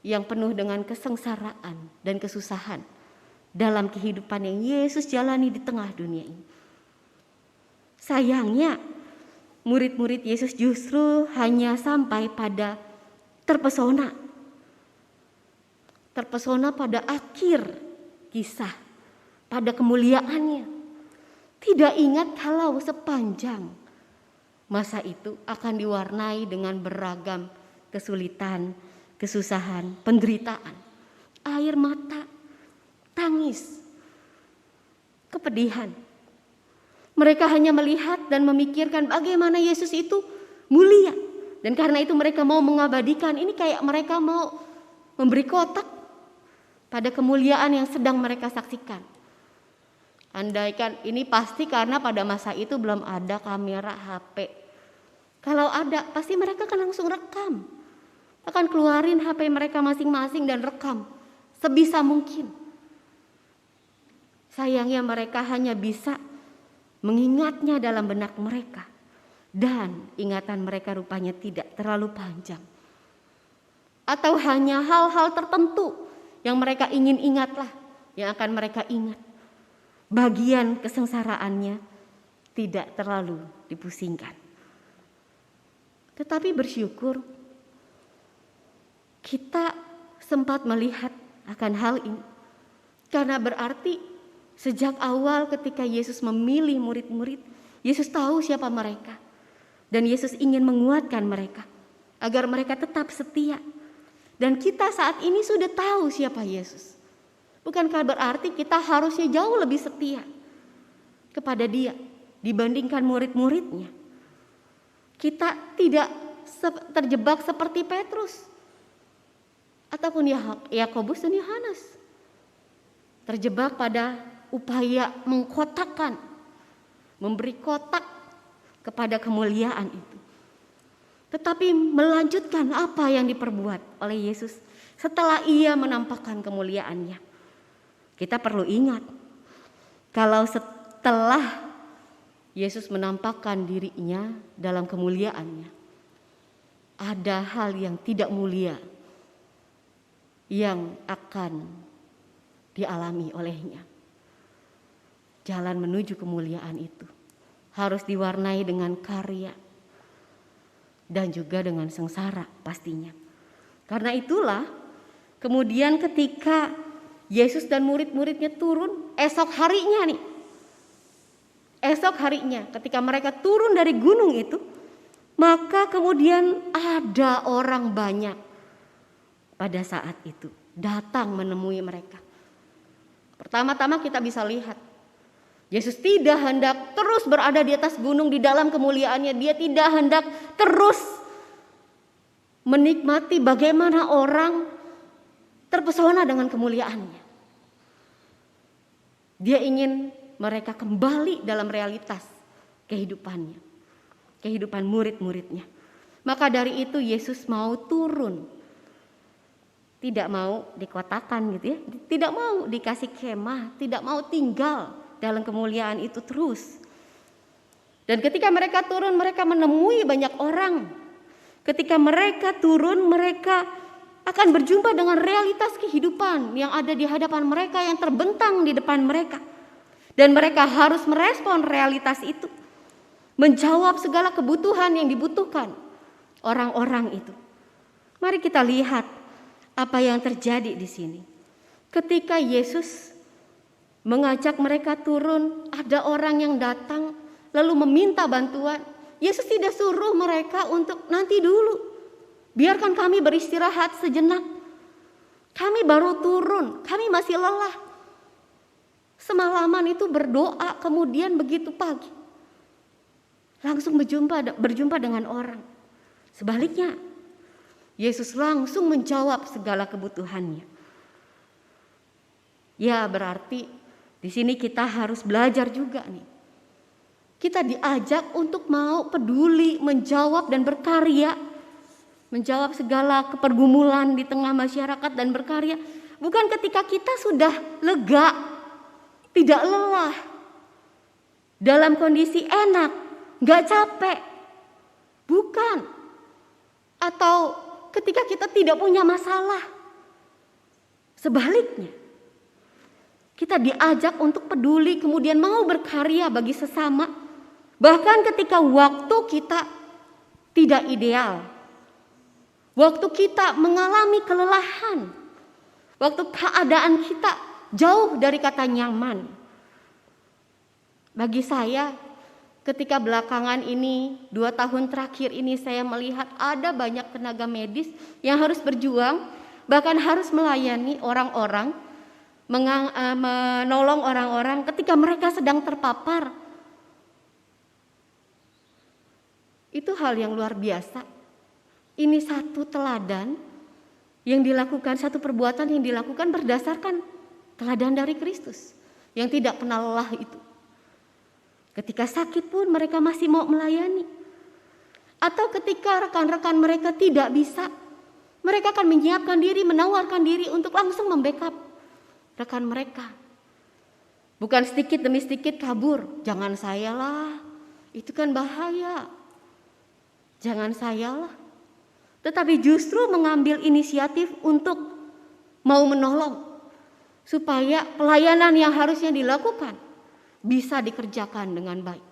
yang penuh dengan kesengsaraan dan kesusahan dalam kehidupan yang Yesus jalani di tengah dunia ini. Sayangnya, murid-murid Yesus justru hanya sampai pada terpesona pada akhir kisah, pada kemuliaannya. Tidak ingat kalau sepanjang masa itu akan diwarnai dengan beragam kesulitan, kesusahan, penderitaan, air mata, tangis, kepedihan. Mereka hanya melihat dan memikirkan bagaimana Yesus itu mulia. Dan karena itu mereka mau mengabadikan, ini kayak mereka mau memberi kotak pada kemuliaan yang sedang mereka saksikan. Andaikan ini pasti karena pada masa itu belum ada kamera HP. Kalau ada, pasti mereka akan langsung rekam. Akan keluarin HP mereka masing-masing dan rekam sebisa mungkin. Sayangnya mereka hanya bisa mengingatnya dalam benak mereka. Dan ingatan mereka rupanya tidak terlalu panjang. Atau hanya hal-hal tertentu yang mereka ingin ingatlah, yang akan mereka ingat. Bagian kesengsaraannya tidak terlalu dipusingkan. Tetapi bersyukur kita sempat melihat akan hal ini. Karena berarti sejak awal ketika Yesus memilih murid-murid, Yesus tahu siapa mereka. Dan Yesus ingin menguatkan mereka agar mereka tetap setia. Dan kita saat ini sudah tahu siapa Yesus. Bukankah berarti kita harusnya jauh lebih setia kepada Dia dibandingkan murid-muridnya? Kita tidak terjebak seperti Petrus ataupun Yakobus dan Yohanes. Terjebak pada upaya mengkotakkan, memberi kotak kepada kemuliaan itu. tetapi melanjutkan apa yang diperbuat oleh Yesus setelah ia menampakkan kemuliaannya. Kita perlu ingat, kalau setelah Yesus menampakkan dirinya dalam kemuliaannya, ada hal yang tidak mulia yang akan dialami olehnya. Jalan menuju kemuliaan itu harus diwarnai dengan karya dan juga dengan sengsara pastinya. Karena itulah kemudian ketika Yesus dan murid-muridnya turun esok harinya ketika mereka turun dari gunung itu, maka kemudian ada orang banyak pada saat itu datang menemui mereka. Pertama-tama kita bisa lihat Yesus tidak hendak terus berada di atas gunung di dalam kemuliaannya. Dia tidak hendak terus menikmati bagaimana orang terpesona dengan kemuliaannya. Dia ingin mereka kembali dalam realitas kehidupannya, kehidupan murid-muridnya. Maka dari itu Yesus mau turun. Tidak mau dikotakan gitu ya, tidak mau dikasih kemah, tidak mau tinggal dalam kemuliaan itu terus. Dan ketika mereka turun, mereka menemui banyak orang. Ketika mereka turun, mereka akan berjumpa dengan realitas kehidupan yang ada di hadapan mereka, yang terbentang di depan mereka. Dan mereka harus merespon realitas itu, menjawab segala kebutuhan yang dibutuhkan orang-orang itu. Mari kita lihat apa yang terjadi di sini. Ketika Yesus mengajak mereka turun, ada orang yang datang lalu meminta bantuan. Yesus tidak suruh mereka untuk nanti dulu, biarkan kami beristirahat sejenak. Kami baru turun, kami masih lelah. Semalaman itu berdoa, kemudian begitu pagi langsung berjumpa dengan orang. Sebaliknya, Yesus langsung menjawab segala kebutuhannya. Ya, berarti di sini kita harus belajar juga nih. Kita diajak untuk mau peduli, menjawab dan berkarya. Menjawab segala kepergumulan di tengah masyarakat dan berkarya. Bukan ketika kita sudah lega, tidak lelah, dalam kondisi enak, gak capek. Bukan. Atau ketika kita tidak punya masalah. Sebaliknya, kita diajak untuk peduli, kemudian mau berkarya bagi sesama. Bahkan ketika waktu kita tidak ideal, waktu kita mengalami kelelahan, waktu keadaan kita jauh dari kata nyaman. Bagi saya, ketika belakangan ini, 2 tahun terakhir ini saya melihat ada banyak tenaga medis yang harus berjuang, bahkan harus melayani orang-orang, menolong orang-orang ketika mereka sedang terpapar. Itu hal yang luar biasa. Ini satu teladan yang dilakukan, satu perbuatan yang dilakukan berdasarkan teladan dari Kristus yang tidak kenal lelah itu. Ketika sakit pun mereka masih mau melayani. Atau ketika rekan-rekan mereka tidak bisa, mereka akan menyiapkan diri, menawarkan diri untuk langsung membackup rekan mereka. Bukan sedikit demi sedikit kabur. Jangan saya lah, itu kan bahaya. Jangan saya lah. Tetapi justru mengambil inisiatif untuk mau menolong. Supaya pelayanan yang harusnya dilakukan bisa dikerjakan dengan baik.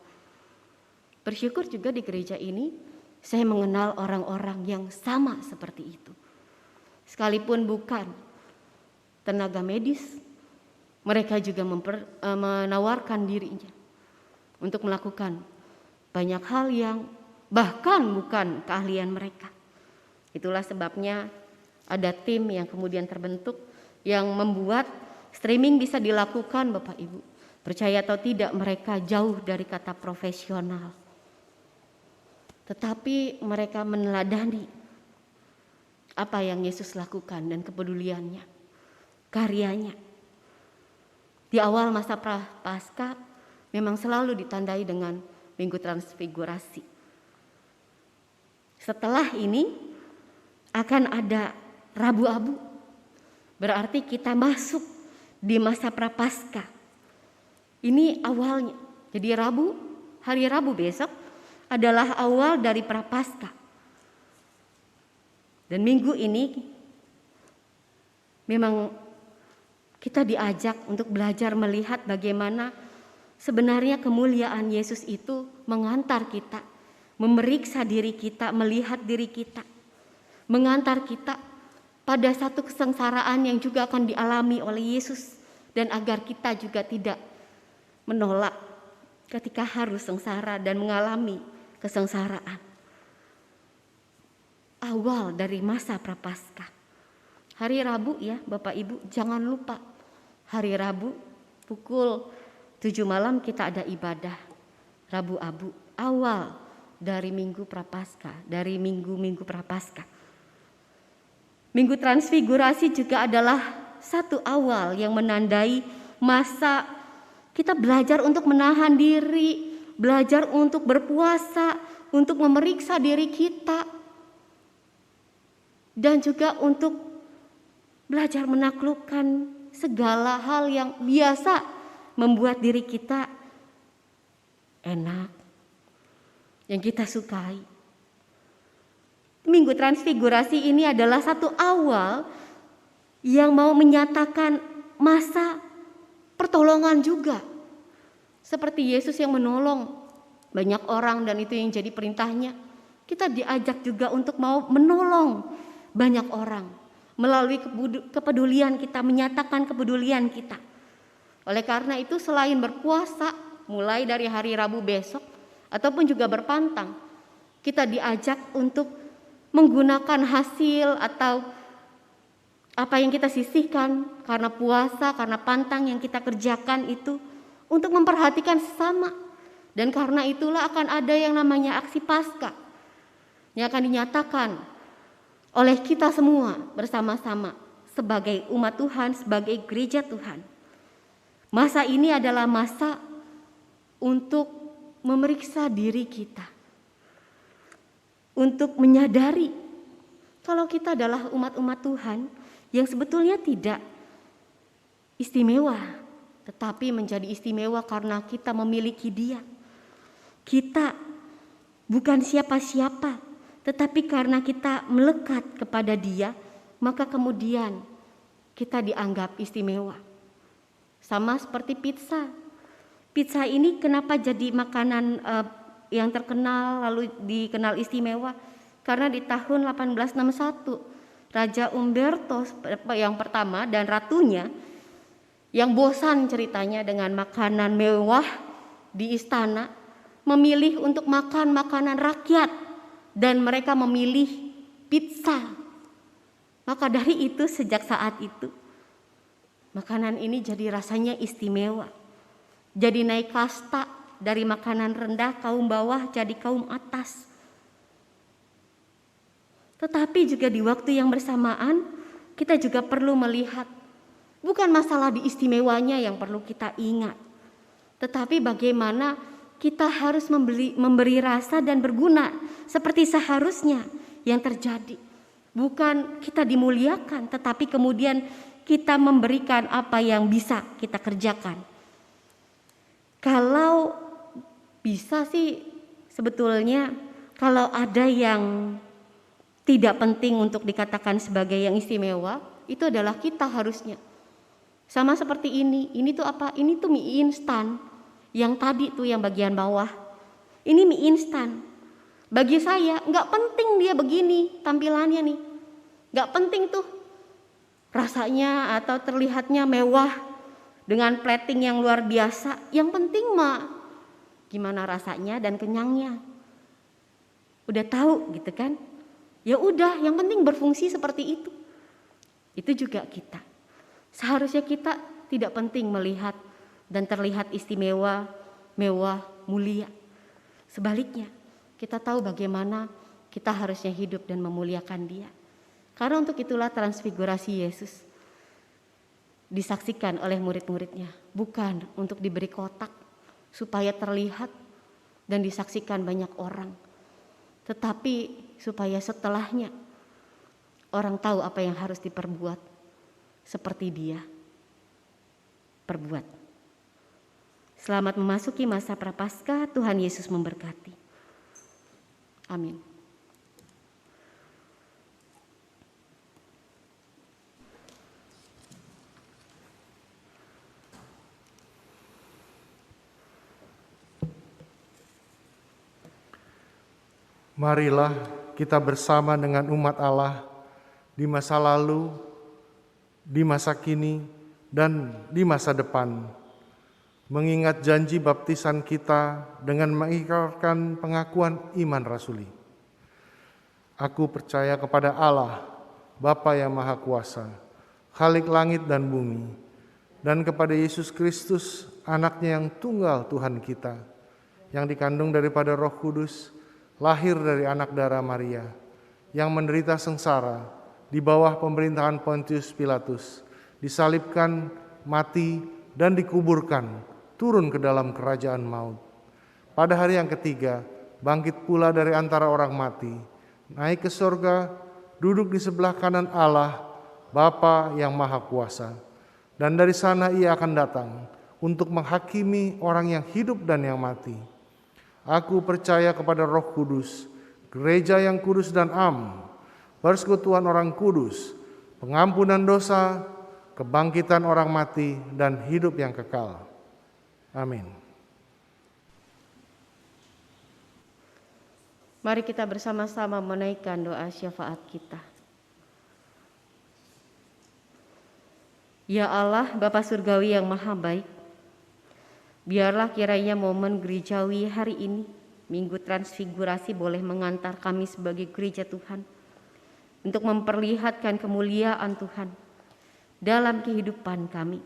Bersyukur juga di gereja ini saya mengenal orang-orang yang sama seperti itu. Sekalipun bukan tenaga medis, mereka juga menawarkan dirinya untuk melakukan banyak hal yang bahkan bukan keahlian mereka. Itulah sebabnya ada tim yang kemudian terbentuk yang membuat streaming bisa dilakukan, Bapak Ibu. Percaya atau tidak, mereka jauh dari kata profesional. Tetapi mereka meneladani apa yang Yesus lakukan dan kepeduliannya, karyanya. Di awal masa Prapaskah memang selalu ditandai dengan Minggu Transfigurasi. Setelah ini akan ada Rabu Abu. Berarti kita masuk di masa Prapaskah. Ini awalnya. Jadi hari Rabu besok adalah awal dari Prapaskah. Dan minggu ini memang kita diajak untuk belajar melihat bagaimana sebenarnya kemuliaan Yesus itu mengantar kita, memeriksa diri kita, melihat diri kita, mengantar kita pada satu kesengsaraan yang juga akan dialami oleh Yesus, dan agar kita juga tidak menolak ketika harus sengsara dan mengalami kesengsaraan. Awal dari masa Prapaskah. Hari Rabu ya Bapak Ibu, jangan lupa hari Rabu pukul 7 malam kita ada ibadah Rabu Abu, awal dari Minggu Prapaskah, dari minggu-minggu Prapaskah. Minggu Transfigurasi juga adalah satu awal yang menandai masa kita belajar untuk menahan diri, belajar untuk berpuasa, untuk memeriksa diri kita, dan juga untuk belajar menaklukkan segala hal yang biasa membuat diri kita enak, yang kita sukai. Minggu Transfigurasi ini adalah satu awal yang mau menyatakan masa pertolongan juga. Seperti Yesus yang menolong banyak orang dan itu yang jadi perintahnya. Kita diajak juga untuk mau menolong banyak orang melalui kepedulian kita, menyatakan kepedulian kita. Oleh karena itu selain berpuasa mulai dari hari Rabu besok ataupun juga berpantang, kita diajak untuk menggunakan hasil atau apa yang kita sisihkan karena puasa, karena pantang yang kita kerjakan itu untuk memperhatikan sesama. Dan karena itulah akan ada yang namanya aksi Paskah yang akan dinyatakan oleh kita semua bersama-sama sebagai umat Tuhan, sebagai gereja Tuhan. Masa ini adalah masa untuk memeriksa diri kita, untuk menyadari kalau kita adalah umat-umat Tuhan yang sebetulnya tidak istimewa, tetapi menjadi istimewa karena kita memiliki Dia. Kita bukan siapa-siapa, tetapi karena kita melekat kepada Dia, maka kemudian kita dianggap istimewa. Sama seperti pizza. Pizza ini kenapa jadi makanan yang terkenal lalu dikenal istimewa? Karena di tahun 1861 Raja Umberto yang pertama dan ratunya yang bosan ceritanya dengan makanan mewah di istana memilih untuk makan makanan rakyat dan mereka memilih pizza. Maka dari itu sejak saat itu makanan ini jadi rasanya istimewa. Jadi naik kasta dari makanan rendah kaum bawah jadi kaum atas. Tetapi juga di waktu yang bersamaan kita juga perlu melihat bukan masalah diistimewanya yang perlu kita ingat, tetapi bagaimana kita harus memberi rasa dan berguna seperti seharusnya yang terjadi. Bukan kita dimuliakan, tetapi kemudian kita memberikan apa yang bisa kita kerjakan. Kalau bisa sih sebetulnya kalau ada yang tidak penting untuk dikatakan sebagai yang istimewa, itu adalah kita harusnya. Sama seperti ini tuh apa? Ini tuh mie instan. Yang tadi tuh yang bagian bawah. Ini mie instan. Bagi saya nggak penting dia begini tampilannya nih. Nggak penting tuh rasanya atau terlihatnya mewah dengan plating yang luar biasa. Yang penting mah gimana rasanya dan kenyangnya. Udah tahu gitu kan? Ya udah, yang penting berfungsi seperti itu. Itu juga kita. Seharusnya kita tidak penting melihat dan terlihat istimewa, mewah, mulia. Sebaliknya, kita tahu bagaimana kita harusnya hidup dan memuliakan Dia. Karena untuk itulah transfigurasi Yesus disaksikan oleh murid-muridnya. Bukan untuk diberi kotak supaya terlihat dan disaksikan banyak orang. tetapi supaya setelahnya orang tahu apa yang harus diperbuat seperti Dia perbuat. Selamat memasuki masa Prapaskah. Tuhan Yesus memberkati. Amin. Marilah kita bersama dengan umat Allah di masa lalu, di masa kini, dan di masa depan, mengingat janji baptisan kita dengan mengikrarkan pengakuan iman rasuli. Aku percaya kepada Allah, Bapa yang Maha Kuasa, Khalik langit dan bumi, dan kepada Yesus Kristus, anaknya yang tunggal Tuhan kita, yang dikandung daripada Roh Kudus, lahir dari anak darah Maria, yang menderita sengsara di bawah pemerintahan Pontius Pilatus, disalibkan, mati, dan dikuburkan, turun ke dalam kerajaan maut. Pada hari yang ketiga, bangkit pula dari antara orang mati, naik ke surga, duduk di sebelah kanan Allah, Bapa yang Maha Kuasa. Dan dari sana Ia akan datang untuk menghakimi orang yang hidup dan yang mati. Aku percaya kepada Roh Kudus, gereja yang kudus dan am, persekutuan orang kudus, pengampunan dosa, kebangkitan orang mati, dan hidup yang kekal. Amin. Mari kita bersama-sama menaikkan doa syafaat kita. Ya Allah, Bapa Surgawi yang Maha Baik, biarlah kiranya momen gerejawi hari ini, Minggu Transfigurasi, boleh mengantar kami sebagai gereja Tuhan untuk memperlihatkan kemuliaan Tuhan dalam kehidupan kami,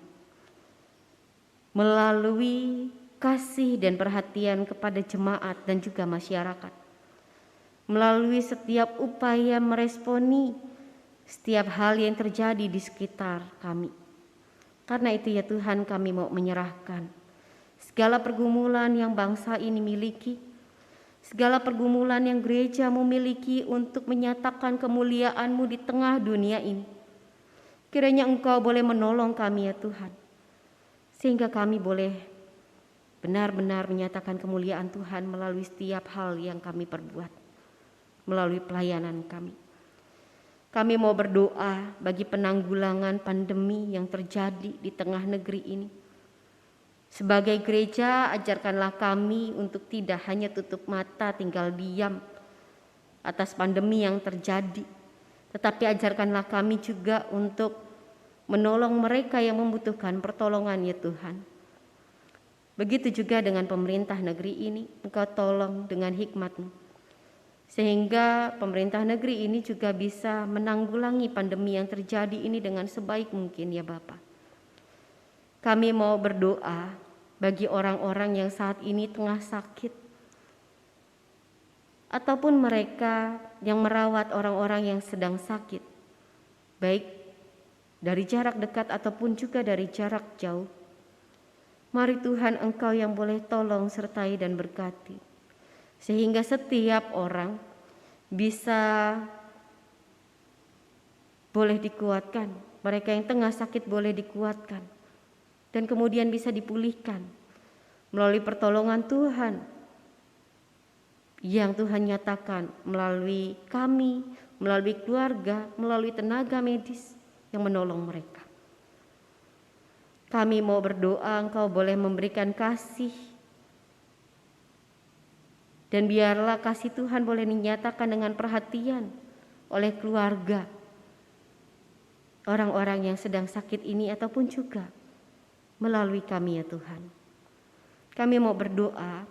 melalui kasih dan perhatian kepada jemaat dan juga masyarakat, melalui setiap upaya meresponi setiap hal yang terjadi di sekitar kami. Karena itu ya Tuhan, kami mau menyerahkan segala pergumulan yang bangsa ini miliki, segala pergumulan yang gereja memiliki untuk menyatakan kemuliaan-Mu di tengah dunia ini. Kiranya Engkau boleh menolong kami ya Tuhan, sehingga kami boleh benar-benar menyatakan kemuliaan Tuhan melalui setiap hal yang kami perbuat, melalui pelayanan kami. Kami mau berdoa bagi penanggulangan pandemi yang terjadi di tengah negeri ini. Sebagai gereja, ajarkanlah kami untuk tidak hanya tutup mata tinggal diam atas pandemi yang terjadi, tetapi ajarkanlah kami juga untuk menolong mereka yang membutuhkan pertolongan ya Tuhan. Begitu juga dengan pemerintah negeri ini, Engkau tolong dengan hikmat-Mu, sehingga pemerintah negeri ini juga bisa menanggulangi pandemi yang terjadi ini dengan sebaik mungkin ya Bapa. Kami mau berdoa bagi orang-orang yang saat ini tengah sakit, ataupun mereka yang merawat orang-orang yang sedang sakit, baik dari jarak dekat ataupun juga dari jarak jauh. Mari Tuhan, Engkau yang boleh tolong sertai dan berkati, sehingga setiap orang bisa boleh dikuatkan, mereka yang tengah sakit boleh dikuatkan, dan kemudian bisa dipulihkan melalui pertolongan Tuhan yang Tuhan nyatakan melalui kami, melalui keluarga, melalui tenaga medis yang menolong mereka. Kami mau berdoa Engkau boleh memberikan kasih, dan biarlah kasih Tuhan boleh dinyatakan dengan perhatian oleh keluarga orang-orang yang sedang sakit ini ataupun juga melalui kami ya Tuhan. Kami mau berdoa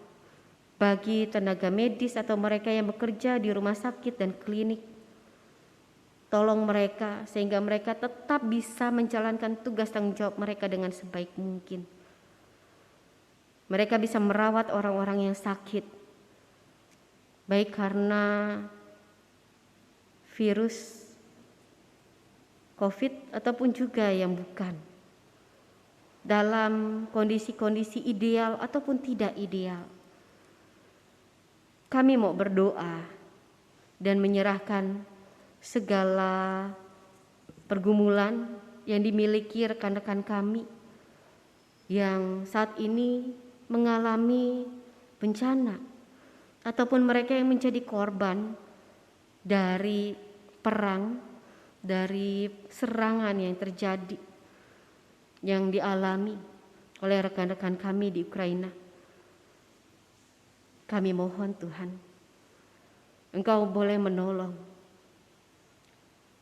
bagi tenaga medis atau mereka yang bekerja di rumah sakit dan klinik. Tolong mereka sehingga mereka tetap bisa menjalankan tugas tanggung jawab mereka dengan sebaik mungkin. Mereka bisa merawat orang-orang yang sakit, baik karena virus COVID ataupun juga yang bukan, dalam kondisi-kondisi ideal ataupun tidak ideal. Kami mau berdoa dan menyerahkan segala pergumulan yang dimiliki rekan-rekan kami yang saat ini mengalami bencana ataupun mereka yang menjadi korban dari perang, dari serangan yang terjadi, yang dialami oleh rekan-rekan kami di Ukraina. Kami mohon Tuhan, Engkau boleh menolong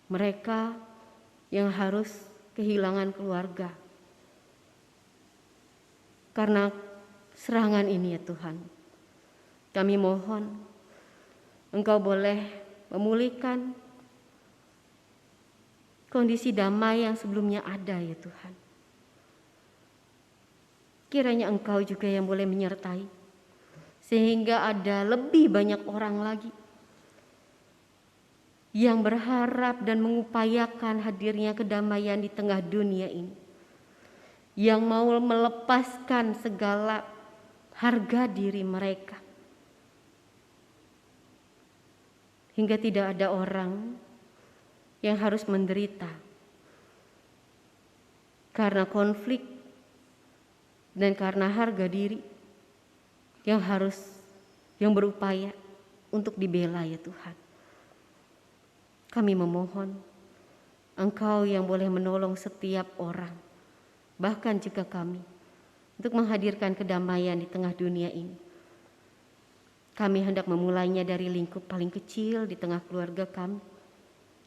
mereka yang harus kehilangan keluarga karena serangan ini ya Tuhan. Kami mohon Engkau boleh memulihkan kondisi damai yang sebelumnya ada ya Tuhan. Kiranya Engkau juga yang boleh menyertai, sehingga ada lebih banyak orang lagi yang berharap dan mengupayakan hadirnya kedamaian di tengah dunia ini, yang mau melepaskan segala harga diri mereka, hingga tidak ada orang yang harus menderita karena konflik dan karena harga diri yang berupaya untuk dibela ya Tuhan. Kami memohon Engkau yang boleh menolong setiap orang, bahkan juga kami, untuk menghadirkan kedamaian di tengah dunia ini. Kami hendak memulainya dari lingkup paling kecil di tengah keluarga kami,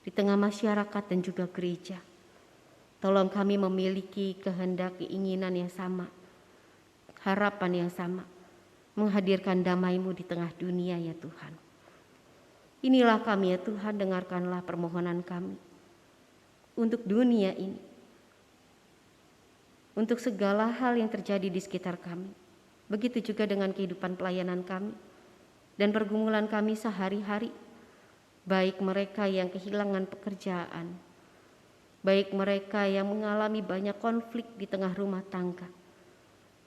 di tengah masyarakat dan juga gereja. Tolong kami memiliki kehendak, keinginan yang sama, harapan yang sama, menghadirkan damai-Mu di tengah dunia ya Tuhan. Inilah kami ya Tuhan, dengarkanlah permohonan kami untuk dunia ini, untuk segala hal yang terjadi di sekitar kami. Begitu juga dengan kehidupan pelayanan kami dan pergumulan kami sehari-hari, baik mereka yang kehilangan pekerjaan, baik mereka yang mengalami banyak konflik di tengah rumah tangga.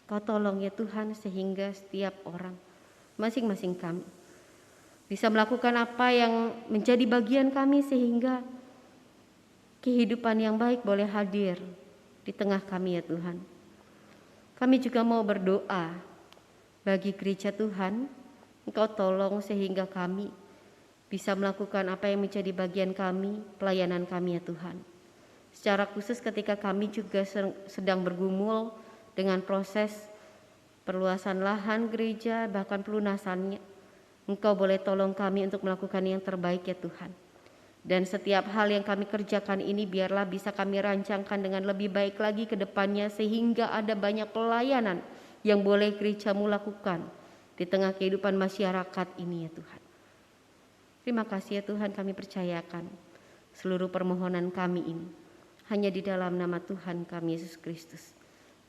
Kau tolong ya Tuhan, sehingga setiap orang, masing-masing kami, bisa melakukan apa yang menjadi bagian kami, sehingga kehidupan yang baik boleh hadir di tengah kami ya Tuhan. Kami juga mau berdoa bagi gereja Tuhan, Engkau tolong sehingga kami bisa melakukan apa yang menjadi bagian kami, pelayanan kami ya Tuhan. Secara khusus ketika kami juga sedang bergumul dengan proses perluasan lahan gereja, bahkan pelunasannya, Engkau boleh tolong kami untuk melakukan yang terbaik ya Tuhan. Dan setiap hal yang kami kerjakan ini biarlah bisa kami rancangkan dengan lebih baik lagi ke depannya, sehingga ada banyak pelayanan yang boleh gereja-Mu lakukan di tengah kehidupan masyarakat ini ya Tuhan. Terima kasih ya Tuhan, kami percayakan seluruh permohonan kami ini hanya di dalam nama Tuhan kami Yesus Kristus,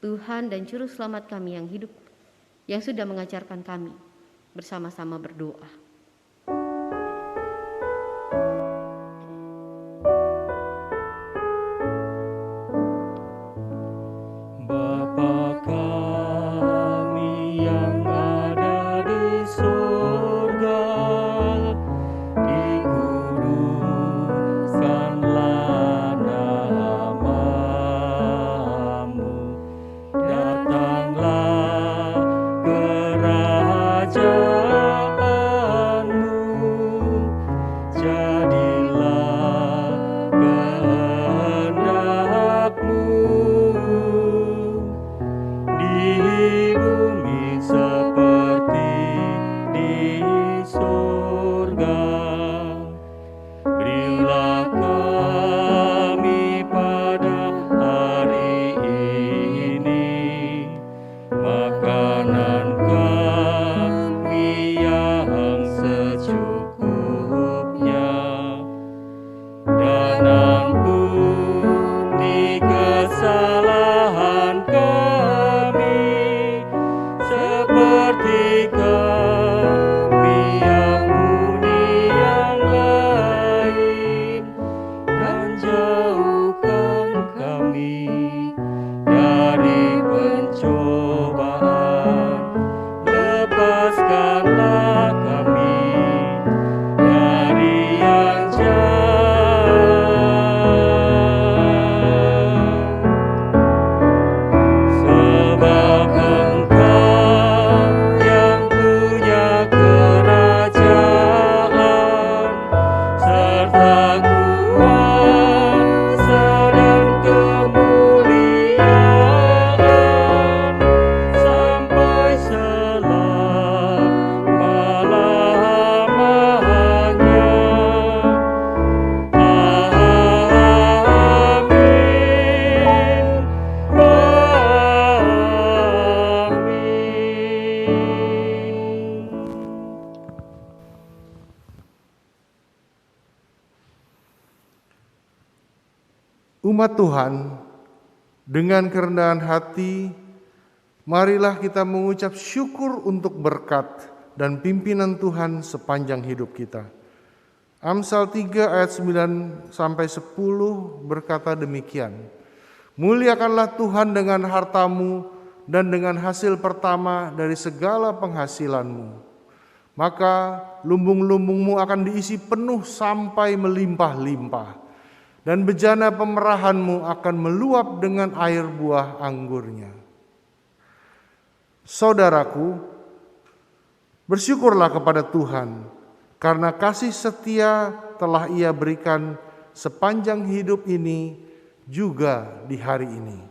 Tuhan dan Juru Selamat kami yang hidup, yang sudah mengajarkan kami bersama-sama berdoa. Bapa kami yang ada di surga, dikuduskanlah nama-Mu, datanglah kerajaan-Mu, jadilah kehendak-Mu di bumi seperti di surga. Berilah kami pada hari ini makanan kami yang secukupnya, dan ampuni kesalahan kami seperti kami ampuni yang lain, Umat Tuhan, dengan kerendahan hati, marilah kita mengucap syukur untuk berkat dan pimpinan Tuhan sepanjang hidup kita. Amsal 3 ayat 9-10 berkata demikian, muliakanlah Tuhan dengan hartamu dan dengan hasil pertama dari segala penghasilanmu. Maka lumbung-lumbungmu akan diisi penuh sampai melimpah-limpah. Dan bejana pemerahanmu akan meluap dengan air buah anggurnya. Saudaraku, bersyukurlah kepada Tuhan, karena kasih setia telah Ia berikan sepanjang hidup ini juga di hari ini.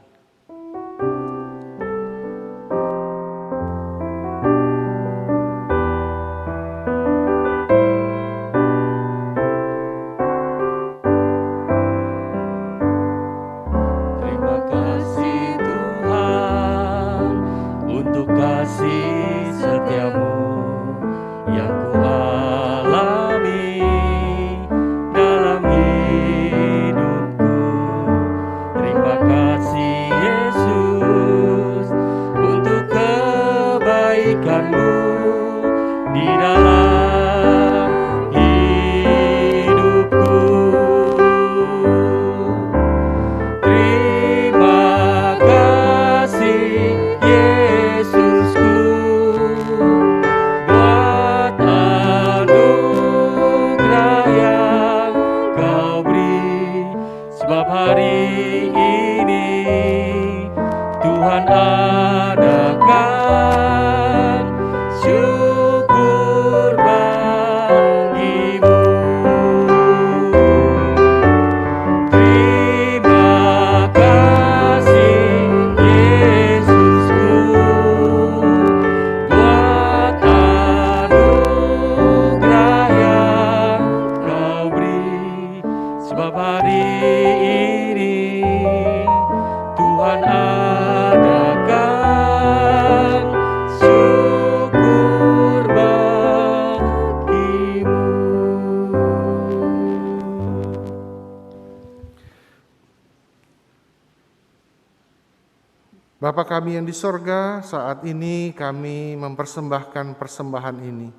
Bapa kami yang di sorga, saat ini kami mempersembahkan persembahan ini.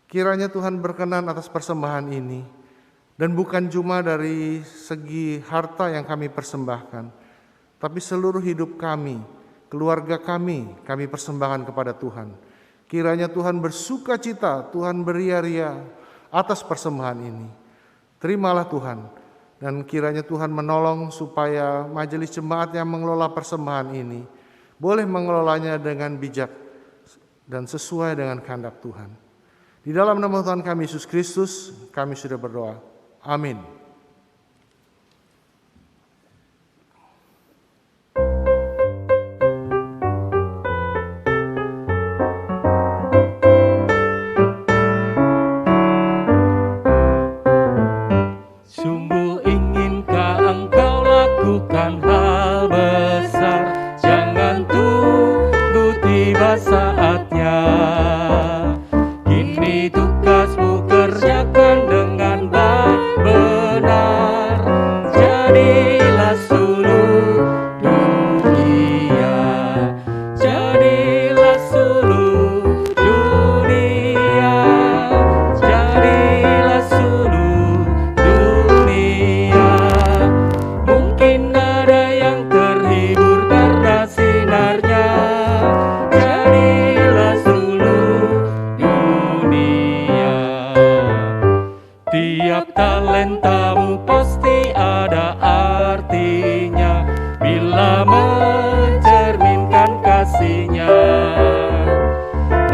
Kiranya Tuhan berkenan atas persembahan ini, dan bukan cuma dari segi harta yang kami persembahkan, tapi seluruh hidup kami, keluarga kami persembahkan kepada Tuhan. Kiranya Tuhan bersuka cita, Tuhan beria-ria atas persembahan ini. Terimalah Tuhan. Dan kiranya Tuhan menolong supaya majelis jemaat yang mengelola persembahan ini boleh mengelolanya dengan bijak dan sesuai dengan kehendak Tuhan. Di dalam nama Tuhan kami Yesus Kristus, kami sudah berdoa. Amin.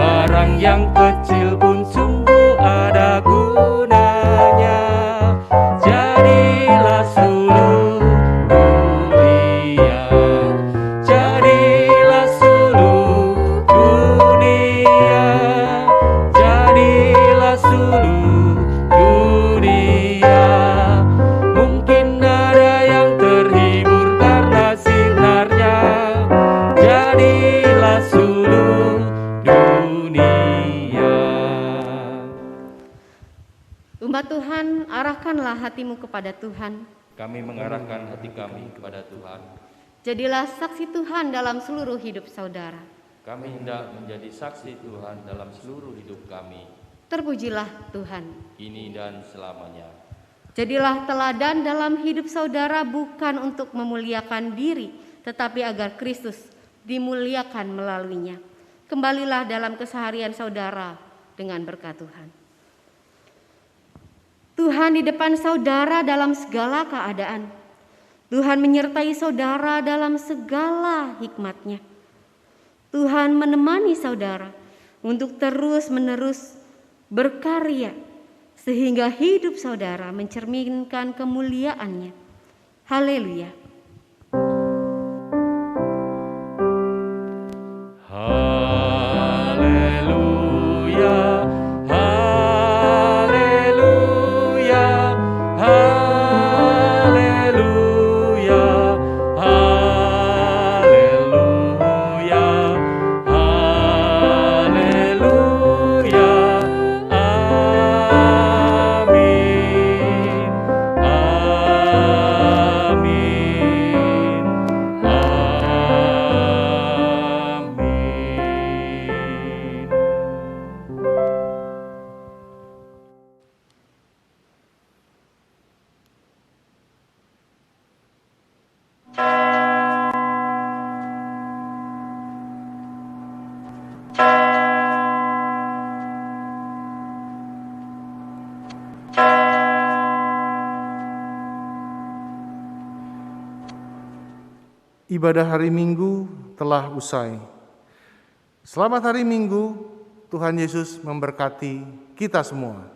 Barang yang kecil pun sungguh ada gunanya. arahkanlah hatimu kepada Tuhan. Kami mengarahkan hati kami kepada Tuhan. Jadilah saksi Tuhan dalam seluruh hidup saudara. Kami hendak menjadi saksi Tuhan dalam seluruh hidup kami, Terpujilah Tuhan. kini dan selamanya. Jadilah teladan dalam hidup saudara, bukan untuk memuliakan diri, tetapi agar Kristus dimuliakan melaluinya. Kembalilah dalam keseharian saudara dengan berkat Tuhan. Tuhan di depan saudara dalam segala keadaan. Tuhan menyertai saudara dalam segala hikmat-Nya. Tuhan menemani saudara untuk terus-menerus berkarya, sehingga hidup saudara mencerminkan kemuliaan-Nya. Haleluya. Haleluya, haleluya, haleluya, haleluya, haleluya. Amin, amin, amin. Ibadah hari Minggu telah usai. Selamat hari Minggu, Tuhan Yesus memberkati kita semua.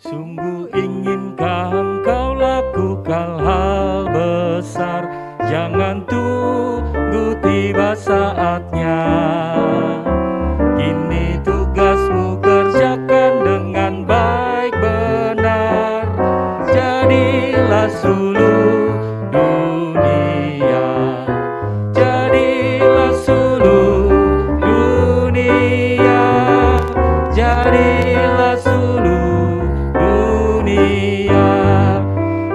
Sungguh inginkah engkau lakukan hal besar, jangan tunggu tiba saatnya. Kini tugasmu kerjakan dengan baik benar, jadilah suluh dunia, jadilah suluh dunia, jadilah suluh dunia.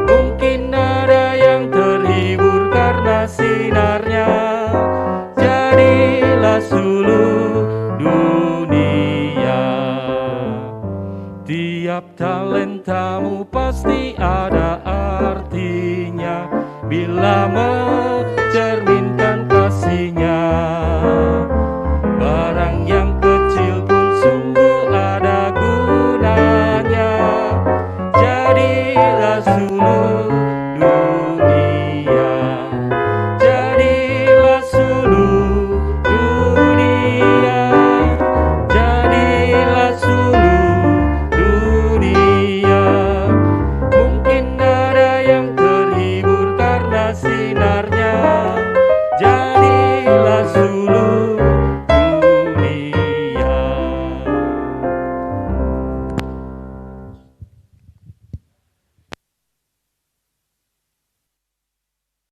Mungkin ada yang terhibur karena sinarnya, jadilah suluh dunia. Tiap talentamu pasti ada artinya bila